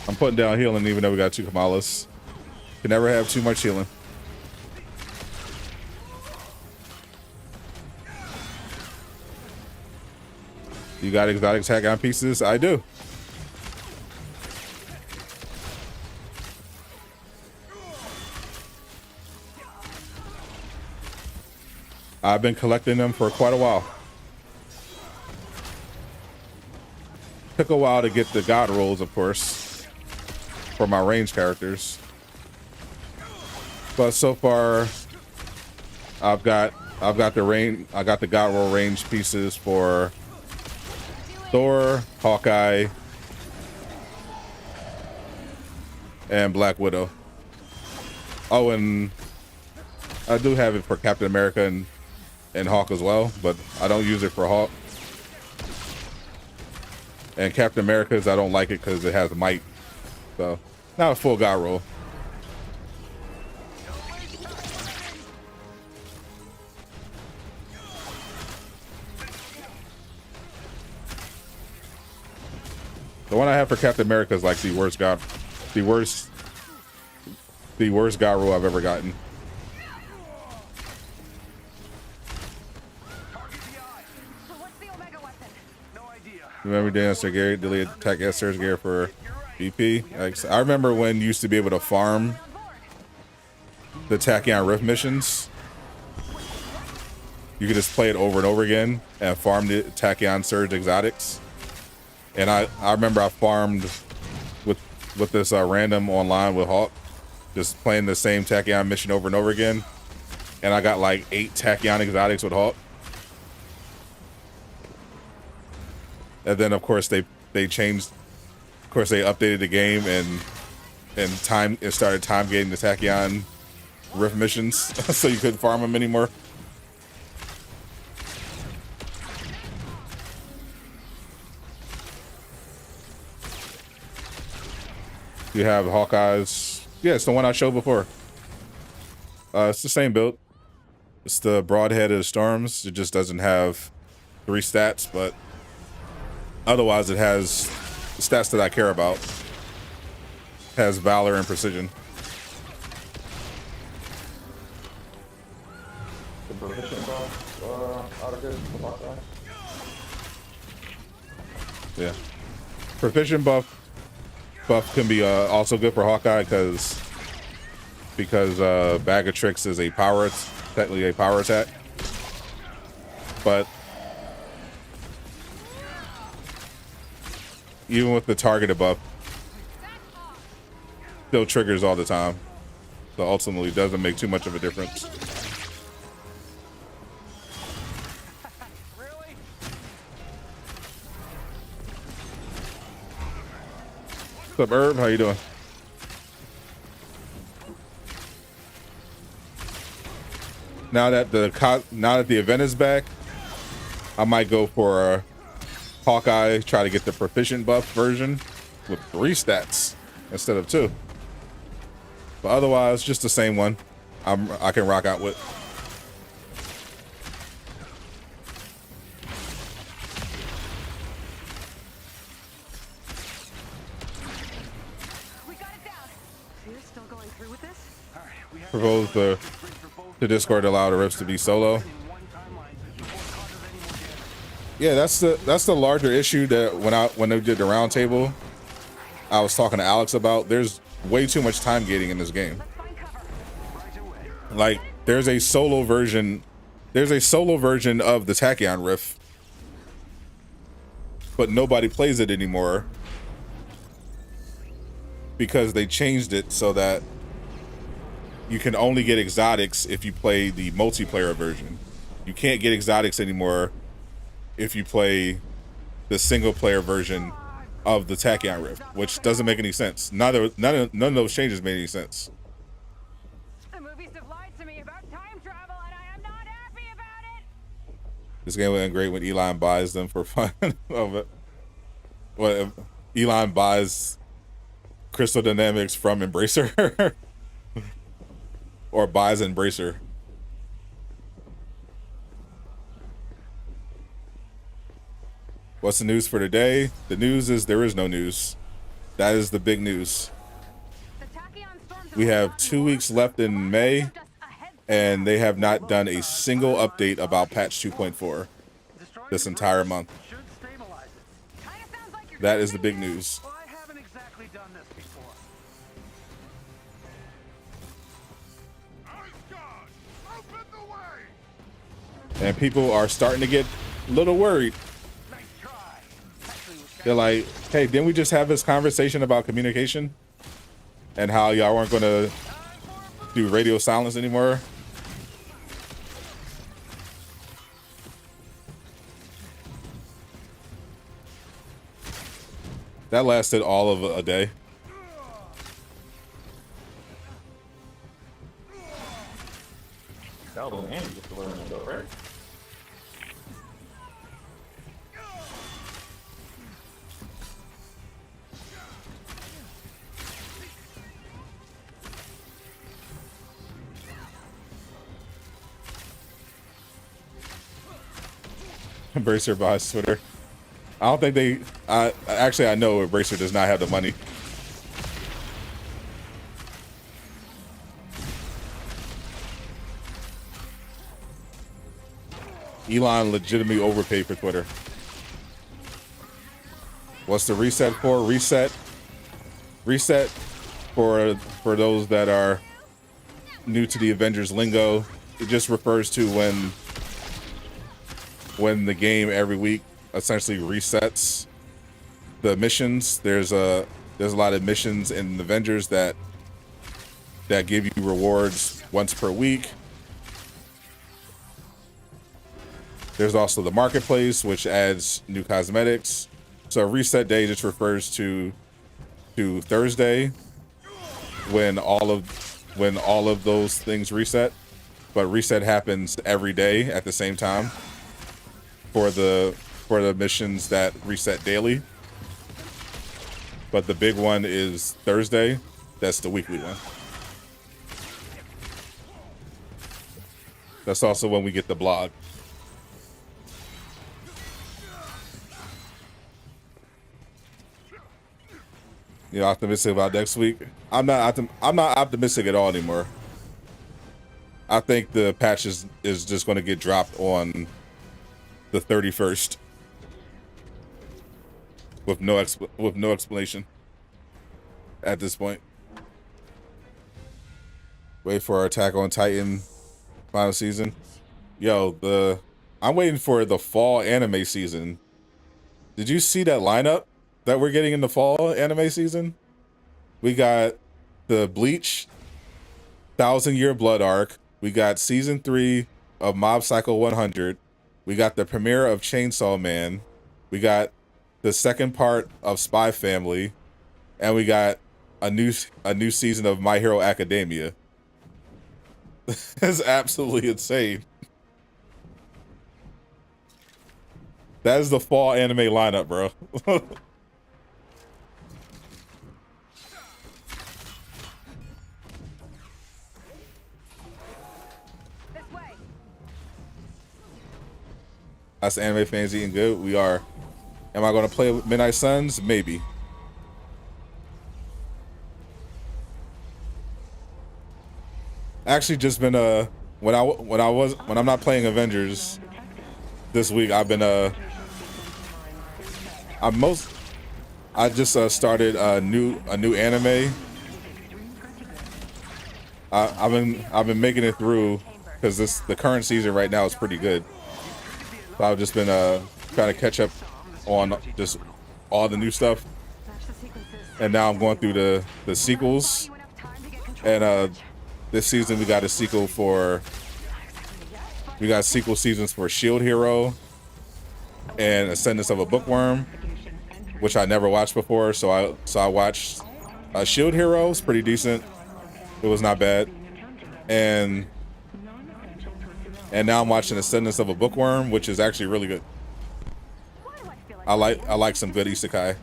Speaker 1: I'm putting down healing even though we got 2 Kamalas. Can never have too much healing. You got exotic tag on pieces? I do. I've been collecting them for quite a while. Took a while to get the god rolls, of course, for my range characters. But so far, I've got the God Roll range pieces for Thor, Hawkeye, and Black Widow. Oh, and I do have it for Captain America and Hawk as well, but I don't use it for Hawk. And Captain America's, I don't like it because it has might. So, not a full God Roll. The one I have for Captain America is like the worst God roll I've ever gotten.
Speaker 4: So what's the Omega weapon?
Speaker 3: No idea.
Speaker 1: Remember Dan Sir Gary delete attack S Surge Gear for BP? Like, I remember when you used to be able to farm the Tachyon Rift missions. You could just play it over and over again and farm the Tachyon Surge exotics. And I remember I farmed with this random online with Hawk, just playing the same Tachyon mission over and over again. And I got like 8 Tachyon exotics with Hawk. And then of course they changed, of course they updated the game and it started time gating the Tachyon Rift missions so you couldn't farm them anymore. You have Hawkeye's. Yeah, it's the one I showed before. It's the same build. It's the Broadhead of the Storms. It just doesn't have 3 stats, but otherwise it has the stats that I care about. It has Valor and Precision.
Speaker 6: The proficient buff out of this for Hawkeye.
Speaker 1: Yeah. Proficient buff can be also good for Hawkeye because Bag of Tricks is technically a power attack. But even with the targeted buff, still triggers all the time. So ultimately doesn't make too much of a difference.
Speaker 3: Really?
Speaker 1: What's up, Herb? How you doing? Now that the event is back, I might go for Hawkeye, try to get the proficient buff version with 3 stats instead of 2. But otherwise, just the same one I can rock out with.
Speaker 4: We got it down. So you're still going through with this?
Speaker 3: All right, we have
Speaker 1: Propose the Discord to allow the rifts to be solo.
Speaker 3: in one timeline before it causes any more damage.
Speaker 1: Yeah, that's the larger issue that when they did the roundtable, I was talking to Alex about. There's way too much time gating in this game.
Speaker 4: Let's find cover.
Speaker 3: Right away.
Speaker 1: Like there's a solo version of the Tachyon Rift, but nobody plays it anymore because they changed it so that you can only get exotics if you play the multiplayer version. You can't get exotics anymore if you play the single player version of the Tachyon Rift, which doesn't make any sense. None of those changes made any sense.
Speaker 4: The movies have lied to me about time travel, and I am not happy about it.
Speaker 1: This game would end great when Elon buys them for fun. Of it. Well, Elon buys Crystal Dynamics from Embracer or buys Embracer. What's the news for today? The news is there is no news. That is the big news.
Speaker 4: The Tachyon storms
Speaker 1: We have 2 weeks left in May, and they have not done a single update about patch 2.4 this entire month.
Speaker 3: Should stabilize it.
Speaker 4: Kinda sounds like you're
Speaker 1: That is the big news.
Speaker 3: Well, I haven't exactly done this before. Open the way!
Speaker 1: And people are starting to get a little worried.
Speaker 3: Nice try. Actually, it was
Speaker 1: They're like, hey, didn't we just have this conversation about communication? And how y'all weren't gonna do radio silence anymore. That lasted all of a day.
Speaker 6: That was Andy just to learn that though, right?
Speaker 1: Embracer buys Twitter. I don't think they. Actually, I know Embracer does not have the money. Elon legitimately overpaid for Twitter. What's the reset for? Reset for those that are new to the Avengers lingo. It just refers to when the game every week essentially resets the missions. There's a lot of missions in Avengers that give you rewards once per week. There's also the marketplace, which adds new cosmetics. So reset day just refers to Thursday when all of those things reset. But reset happens every day at the same time for the missions that reset daily. But the big one is Thursday. That's the weekly one. That's also when we get the blog. You know, optimistic about next week. I'm not optimistic at all anymore. I think the patch is just going to get dropped on the 31st with no explanation at this point. Wait for our Attack on Titan final season. Yo, I'm waiting for the fall anime season. Did you see that lineup that we're getting in the fall anime season? We got the Bleach 1000-Year Blood arc. We got season 3 of Mob Psycho 100. We got the premiere of Chainsaw Man. We got the second part of Spy Family, and we got a new season of My Hero Academia. That's absolutely insane. That is the fall anime lineup, bro. Us anime fans eating good. We are. Am I going to play with Midnight Suns? Maybe. Actually, just been when I'm not playing Avengers this week, I've been I just started a new anime. I've been making it through because the current season right now is pretty good. So I've just been trying to catch up on just all the new stuff, and now I'm going through the sequels. And this season we got sequel seasons for Shield Hero and Ascendance of a Bookworm, which I never watched before. So I watched Shield Hero. It's pretty decent. It was not bad. And now I'm watching Ascendance of a Bookworm, which is actually really good. I like some good isekai.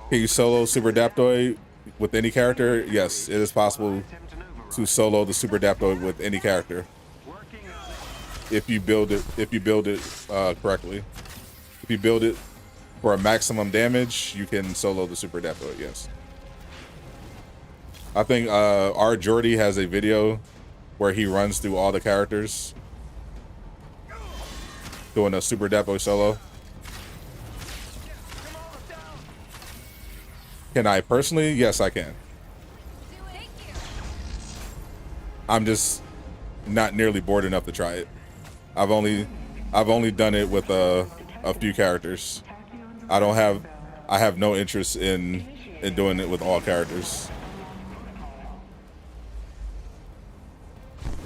Speaker 1: Can you solo Super Daptoid with any character? Yes, it is possible to solo the Super Daptoid with any character if you build it correctly. If you build it for a maximum damage, you can solo the Super Daptoid. Yes. I think our Jordy has a video where he runs through all the characters doing a Super Daptoid solo. Can I personally? Yes, I can. I'm just not nearly bored enough to try it. I've only done it with a few characters. I have no interest in doing it with all characters.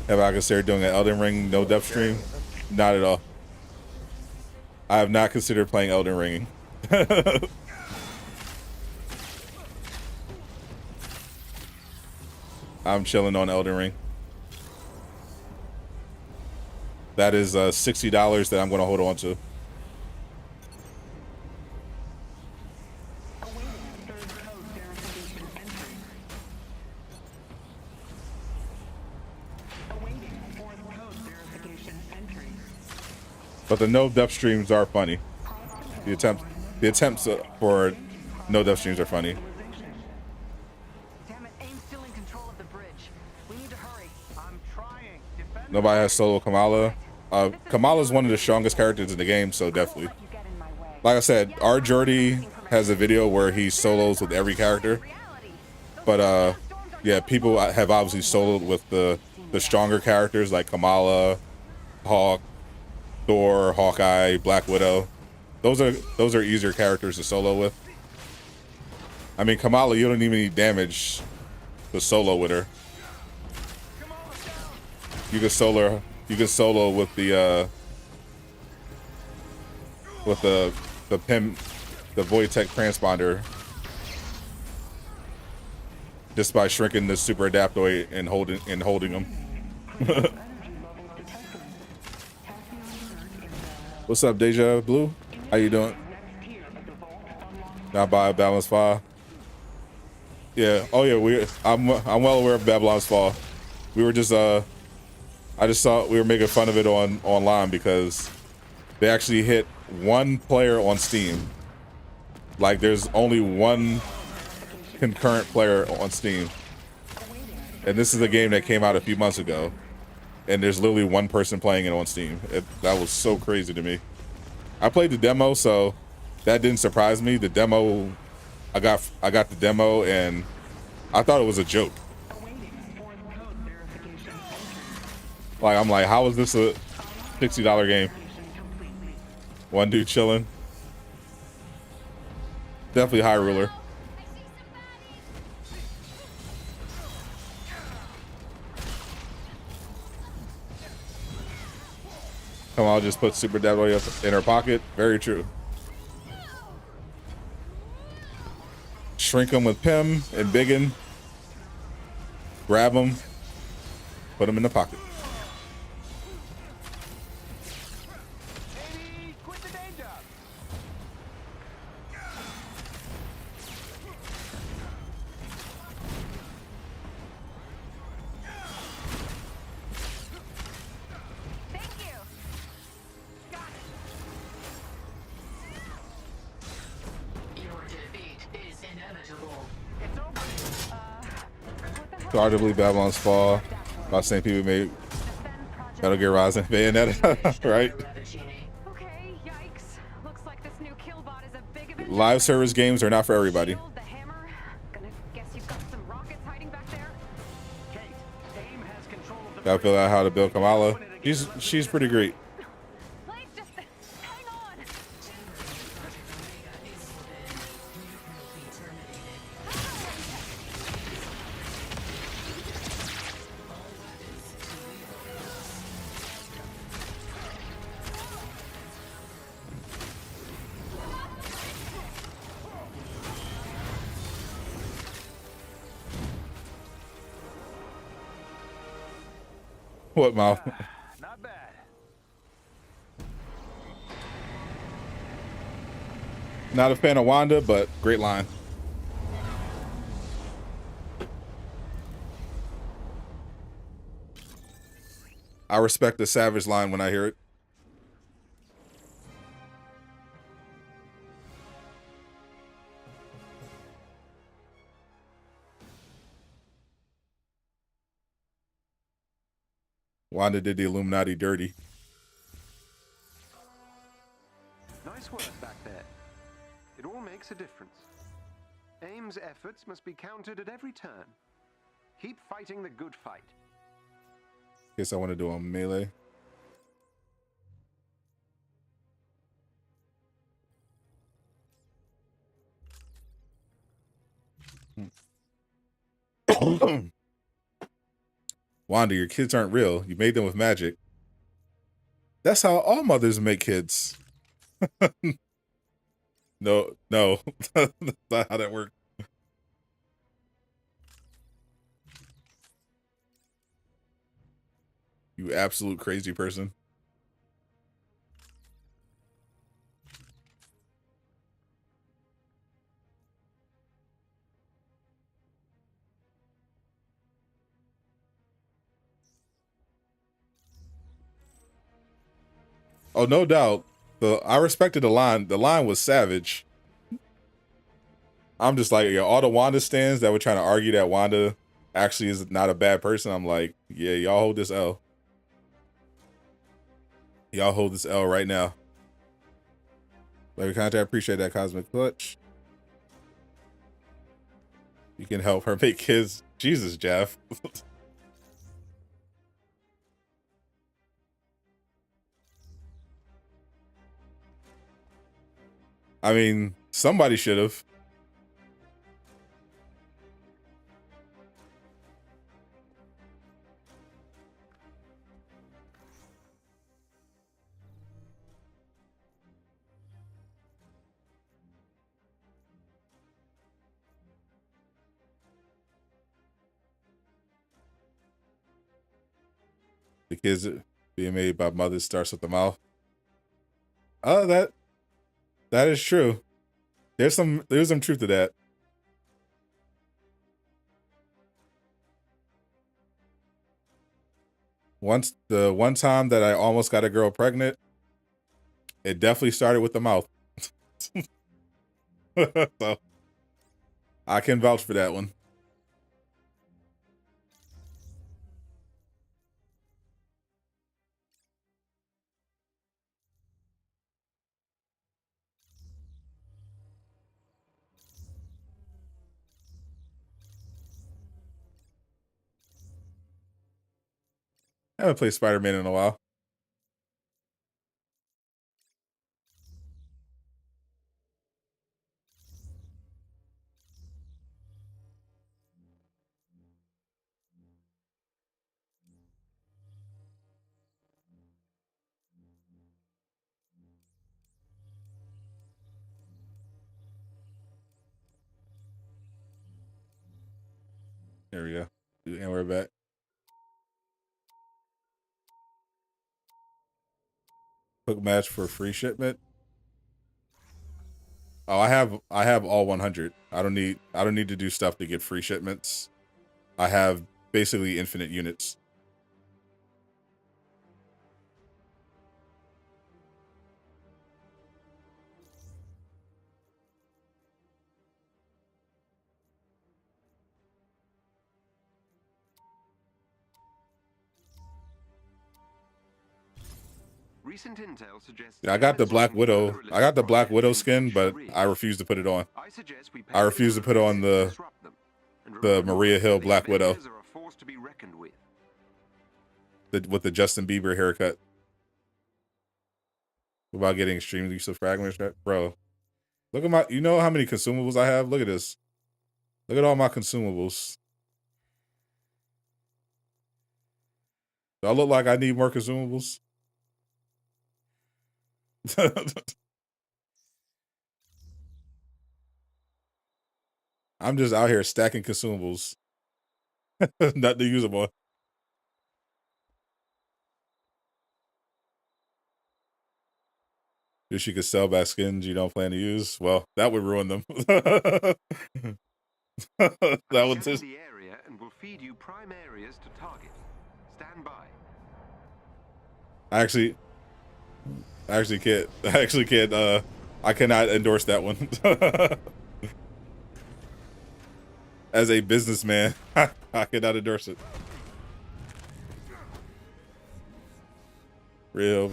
Speaker 1: Have I considered doing an Elden Ring no depth stream? Not at all. I have not considered playing Elden Ring. I'm chilling on Elden Ring. That is $60 that I'm going to hold on to. But the no depth streams are funny. The attempts for no depth streams are funny.
Speaker 4: Damn it, AIM's still in control of the bridge. We need to hurry.
Speaker 3: I'm trying. Defend the
Speaker 1: Nobody has solo Kamala. Kamala is one of the strongest characters in the game, so definitely.
Speaker 4: Let you get in my way.
Speaker 1: Like I said, our Jordy has a video where he solos with every character. But yeah, people have obviously soloed with the stronger characters like Kamala, Hawk, Thor, Hawkeye, Black Widow. Those are easier characters to solo with. I mean, Kamala, you don't even need damage to solo with her. You can solo with the PIM, the Void Tech transponder, just by shrinking the super adaptoid and holding them. What's up, Deja Blue? How you doing? Not by Babylon's Fall. Yeah. Oh yeah. I'm well aware of Babylon's Fall. We were just I just saw we were making fun of it online because they actually hit one player on Steam. Like there's only one concurrent player on Steam, and this is a game that came out a few months ago. And there's literally one person playing it on Steam. That was so crazy to me. I played the demo, so that didn't surprise me. The demo, I got the demo, and I thought it was a joke. Like I'm like, how is this a $60 game? One dude chilling. Definitely High Ruler. Come on, just put Super Deadly in her pocket. Very true. Shrink them with Pim and Biggin. Grab them. Put them in the pocket.
Speaker 3: Baby, quit the day job.
Speaker 4: Thank you. Got it.
Speaker 7: Your defeat is inevitable.
Speaker 3: It's over.
Speaker 4: What the hell?
Speaker 1: Arguably Babylon's Fall. About the same people made
Speaker 4: Defend Project.
Speaker 1: Metal Gear Rising, Bayonetta, right?
Speaker 4: Okay, yikes. Looks like this new killbot is a big Avenger.
Speaker 1: Live service games are not for everybody.
Speaker 4: Shield, the hammer. Gonna guess you've got some rockets hiding back there.
Speaker 3: Kate, AIM has control of the
Speaker 1: Gotta feel out how to build Kamala. She's pretty great.
Speaker 4: Please just hang on.
Speaker 1: What mouth?
Speaker 3: Not bad.
Speaker 1: Not a fan of Wanda, but great line. I respect the Savage line when I hear it. Wanda did the Illuminati dirty.
Speaker 2: Nice work back there. It all makes a difference. AIM's efforts must be counted at every turn. Keep fighting the good fight.
Speaker 1: Guess I want to do on melee. Wanda, your kids aren't real. You made them with magic. That's how all mothers make kids. No, no. That's not how that works. You absolute crazy person. Oh, no doubt. I respected the line. The line was savage. I'm just like, yeah, all the Wanda stands that were trying to argue that Wanda actually is not a bad person. I'm like, yeah, y'all hold this L. Y'all hold this L right now. Like, contact, I appreciate that, Cosmic Clutch. You can help her make kids. Jesus, Jeff. I mean, somebody should have. The kids being made by mothers starts with the mouth. Oh, that is true. There's some truth to that. Once the one time that I almost got a girl pregnant, it definitely started with the mouth. So I can vouch for that one. I haven't played Spider-Man in a while. There we go. And we're back. Quick match for free shipment. Oh, I have all 100. I don't need to do stuff to get free shipments. I have basically infinite units.
Speaker 2: Recent intel suggests
Speaker 1: Yeah, I got the Black Widow. I got the Black Widow skin, but I refuse to put it on. I refuse to put on the Maria Hill Black Widow. With the Justin Bieber haircut. What about getting extreme use of fragments, bro? Look at my. You know how many consumables I have? Look at this. Look at all my consumables. Do I look like I need more consumables? I'm just out here stacking consumables. Nothing to use them on. If she could sell back skins you don't plan to use, well, that would ruin them. That would just.
Speaker 2: The area and will feed you prime areas to target. Stand by.
Speaker 1: I actually can't. I cannot endorse that one. As a businessman, I cannot endorse it. Real.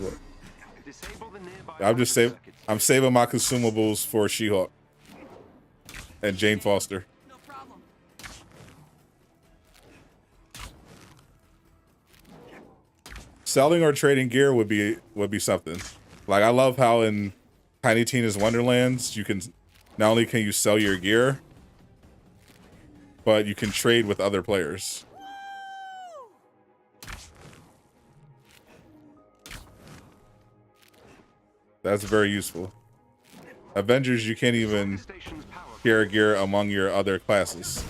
Speaker 1: I'm saving my consumables for She-Hulk and Jane Foster.
Speaker 4: No problem.
Speaker 1: Selling or trading gear would be something. Like, I love how in Tiny Tina's Wonderlands you can not only can you sell your gear, but you can trade with other players. That's very useful. Avengers, you can't even
Speaker 2: Station's power
Speaker 1: share gear among your other classes.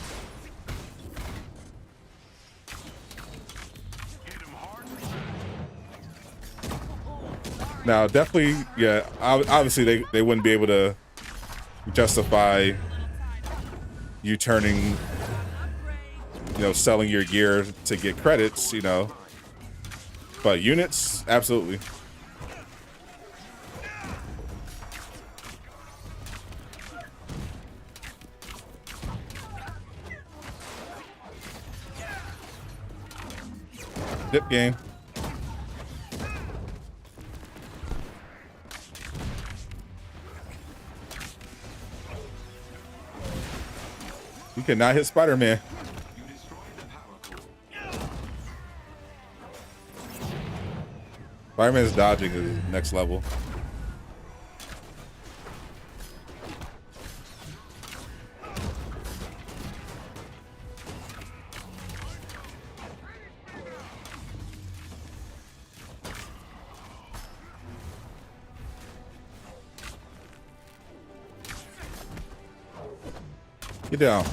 Speaker 1: Now, definitely, yeah, obviously they wouldn't be able to justify you turning, selling your gear to get credits, but units, absolutely. Dip game. You cannot hit Spider-Man. Spider-Man's dodging is next level. Get down.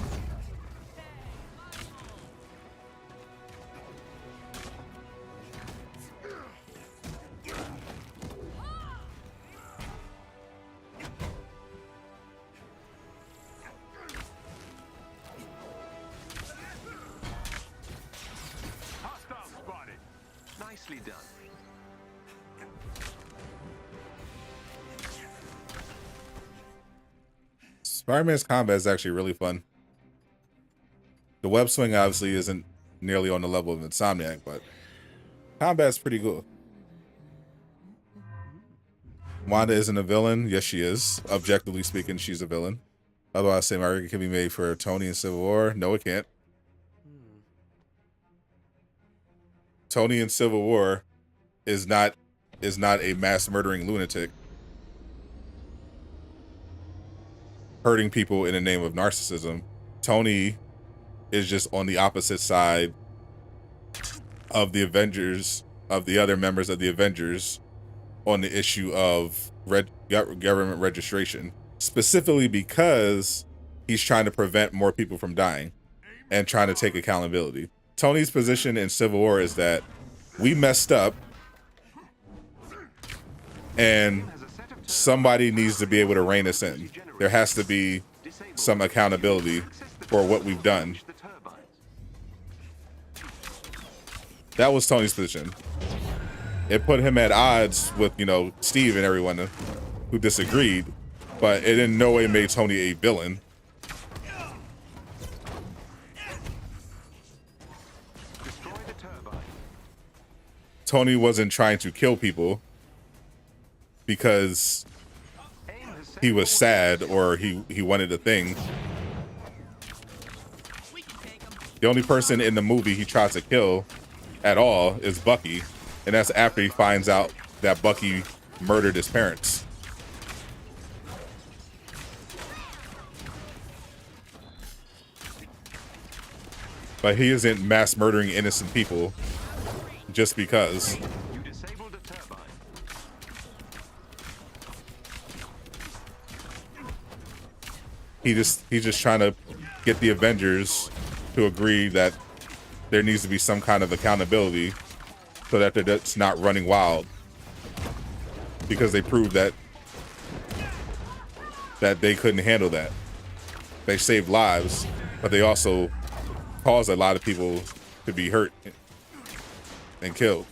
Speaker 3: Hostile spotted.
Speaker 2: nicely done.
Speaker 1: Spider-Man's combat is actually really fun. The web swing obviously isn't nearly on the level of Insomniac, but combat's pretty good. Wanda isn't a villain. Yes, she is. Objectively speaking, she's a villain. Otherwise, same argument can be made for Tony in Civil War. No, it can't. Tony in Civil War is not a mass murdering lunatic hurting people in the name of narcissism. Tony is just on the opposite side of the Avengers, of the other members of the Avengers, on the issue of government registration, specifically because he's trying to prevent more people from dying and trying to take accountability. Tony's position in Civil War is that we messed up and somebody needs to be able to rein us in. There has to be some accountability for what we've done. That was Tony's position. It put him at odds with, Steve and everyone who disagreed, but it in no way made Tony a villain. Tony wasn't trying to kill people because he was sad or he wanted a thing. The only person in the movie he tries to kill at all is Bucky, and that's after he finds out that Bucky murdered his parents. But he isn't mass murdering innocent people just because. He's just trying to get the Avengers to agree that there needs to be some kind of accountability so that they're just not running wild, because they proved that they couldn't handle that. They saved lives, but they also caused a lot of people to be hurt and killed.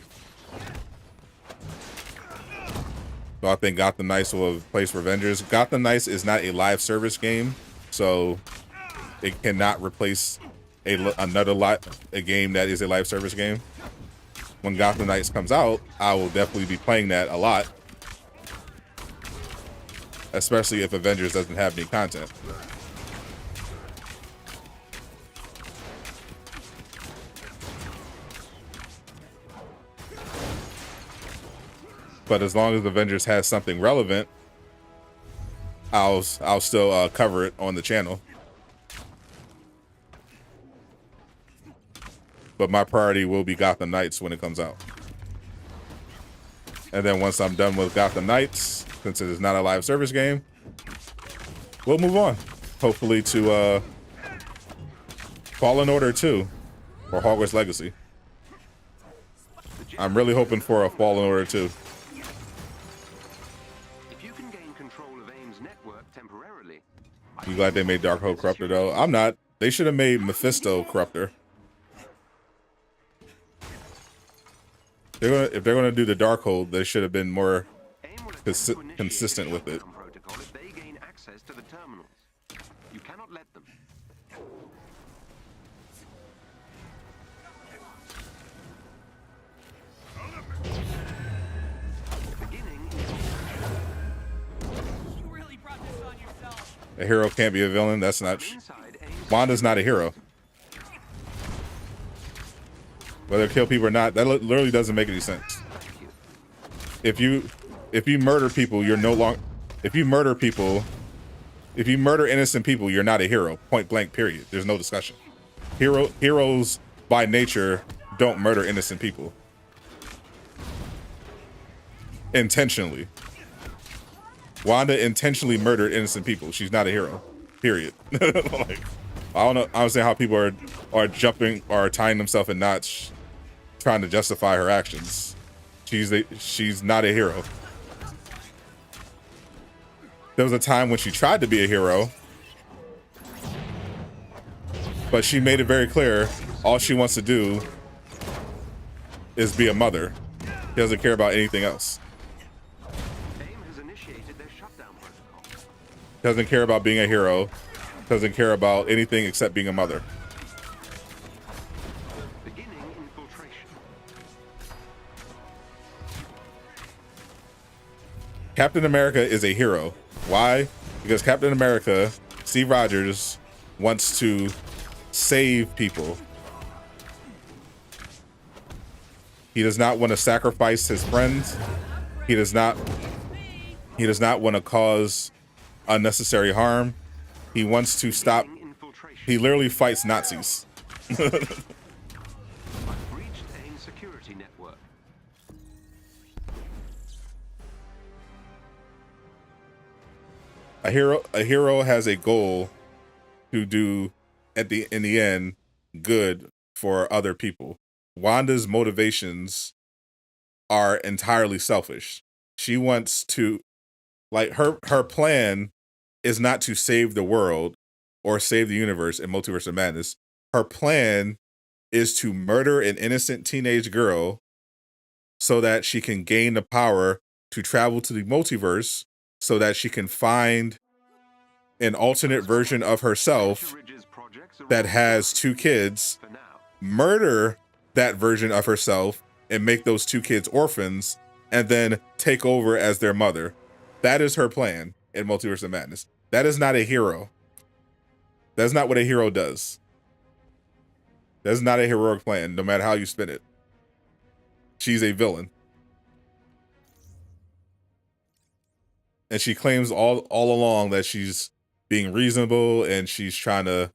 Speaker 1: So I think Gotham Knights will have a place for Avengers. Gotham Knights is not a live service game, so it cannot replace a game that is a live service game. When Gotham Knights comes out, I will definitely be playing that a lot, especially if Avengers doesn't have any content. But as long as Avengers has something relevant, I'll still cover it on the channel. But my priority will be Gotham Knights when it comes out. And then once I'm done with Gotham Knights, since it is not a live service game, we'll move on. Hopefully to Fallen Order 2 or Hogwarts Legacy. I'm really hoping for a Fallen Order 2.
Speaker 2: If you can gain control of AIM's network temporarily,
Speaker 1: You glad they made Darkhold Corruptor though? I'm not. They should have made Mephisto Corruptor. If they're gonna do the Darkhold, they should have been more
Speaker 2: AIM will attempt to initiate
Speaker 1: consistent
Speaker 2: a
Speaker 1: with it.
Speaker 2: shutdown protocol if they gain access to the terminals. You cannot let them. Beginning
Speaker 8: You really brought this on yourself.
Speaker 1: A hero can't be a villain. That's not.
Speaker 2: inside AIM's
Speaker 1: Wanda's not a hero. Whether kill people or not, that literally doesn't make any sense. If you murder people, you're no longer. If you murder innocent people, you're not a hero. Point blank. Period. There's no discussion. Heroes by nature don't murder innocent people intentionally. Wanda intentionally murdered innocent people. She's not a hero. Period. Like, I don't know. I don't see how people are jumping or tying themselves in knots, trying to justify her actions. She's not a hero. There was a time when she tried to be a hero, but she made it very clear all she wants to do is be a mother. She doesn't care about anything else.
Speaker 2: AIM has initiated their shutdown protocol.
Speaker 1: Doesn't care about being a hero. Doesn't care about anything except being a mother.
Speaker 2: Beginning infiltration.
Speaker 1: Captain America is a hero. Why? Because Captain America, Steve Rogers, wants to save people. He does not want to sacrifice his friends. He does not want to cause unnecessary harm. He wants to stop. He literally fights Nazis.
Speaker 2: I've breached AIM security network.
Speaker 1: A hero has a goal to do in the end good for other people. Wanda's motivations are entirely selfish. She wants to, like, her plan is not to save the world or save the universe in Multiverse of Madness. Her plan is to murder an innocent teenage girl so that she can gain the power to travel to the multiverse so that she can find an alternate version of herself that has 2 kids, murder that version of herself and make those 2 kids orphans, and then take over as their mother. That is her plan in Multiverse of Madness. That is not a hero. That's not what a hero does. That's not a heroic plan, no matter how you spin it. She's a villain. And she claims all along that she's being reasonable and she's trying to,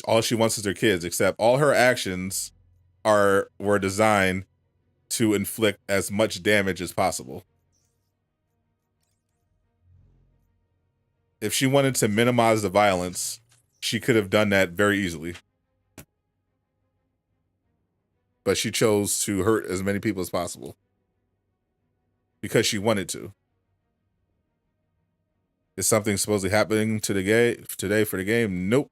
Speaker 1: all she wants is her kids, except all her actions were designed to inflict as much damage as possible. If she wanted to minimize the violence, she could have done that very easily. But she chose to hurt as many people as possible because she wanted to. Is something supposedly happening to the today for the game? Nope.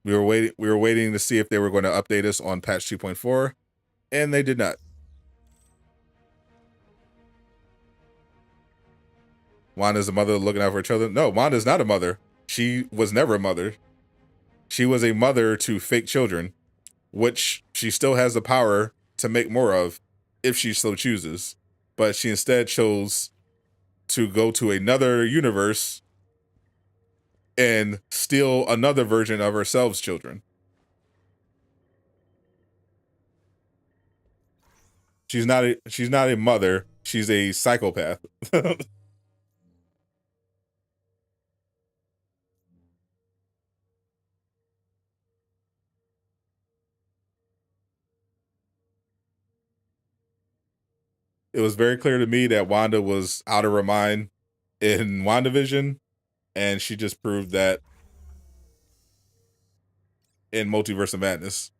Speaker 1: We were waiting to see if they were going to update us on patch 2.4, and they did not. Wanda's a mother looking out for her children. No, Wanda's not a mother. She was never a mother. She was a mother to fake children, which she still has the power to make more of if she so chooses. But she instead chose to go to another universe and steal another version of herself's children. She's not a mother. She's a psychopath. It was very clear to me that Wanda was out of her mind in WandaVision, and she just proved that in Multiverse of Madness.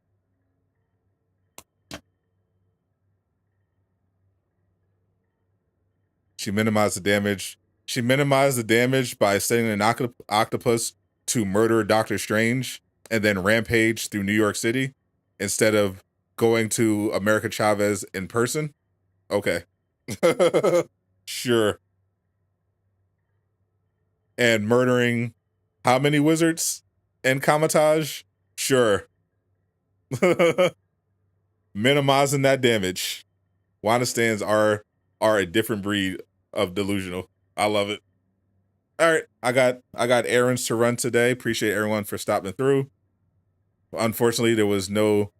Speaker 1: She minimized the damage. She minimized the damage by sending an octopus to murder Doctor Strange and then rampage through New York City instead of going to America Chavez in person. Okay. Sure. And murdering how many wizards in Kamatage? Sure. Minimizing that damage. Wanda stands are a different breed of delusional. I love it. All right, I got errands to run today. Appreciate everyone for stopping through. Unfortunately, there was no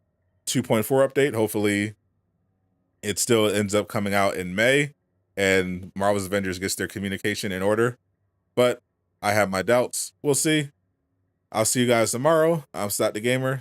Speaker 1: 2.4 update. Hopefully, it still ends up coming out in May, and Marvel's Avengers gets their communication in order. But I have my doubts. We'll see. I'll see you guys tomorrow. I'm Stat the Gamer.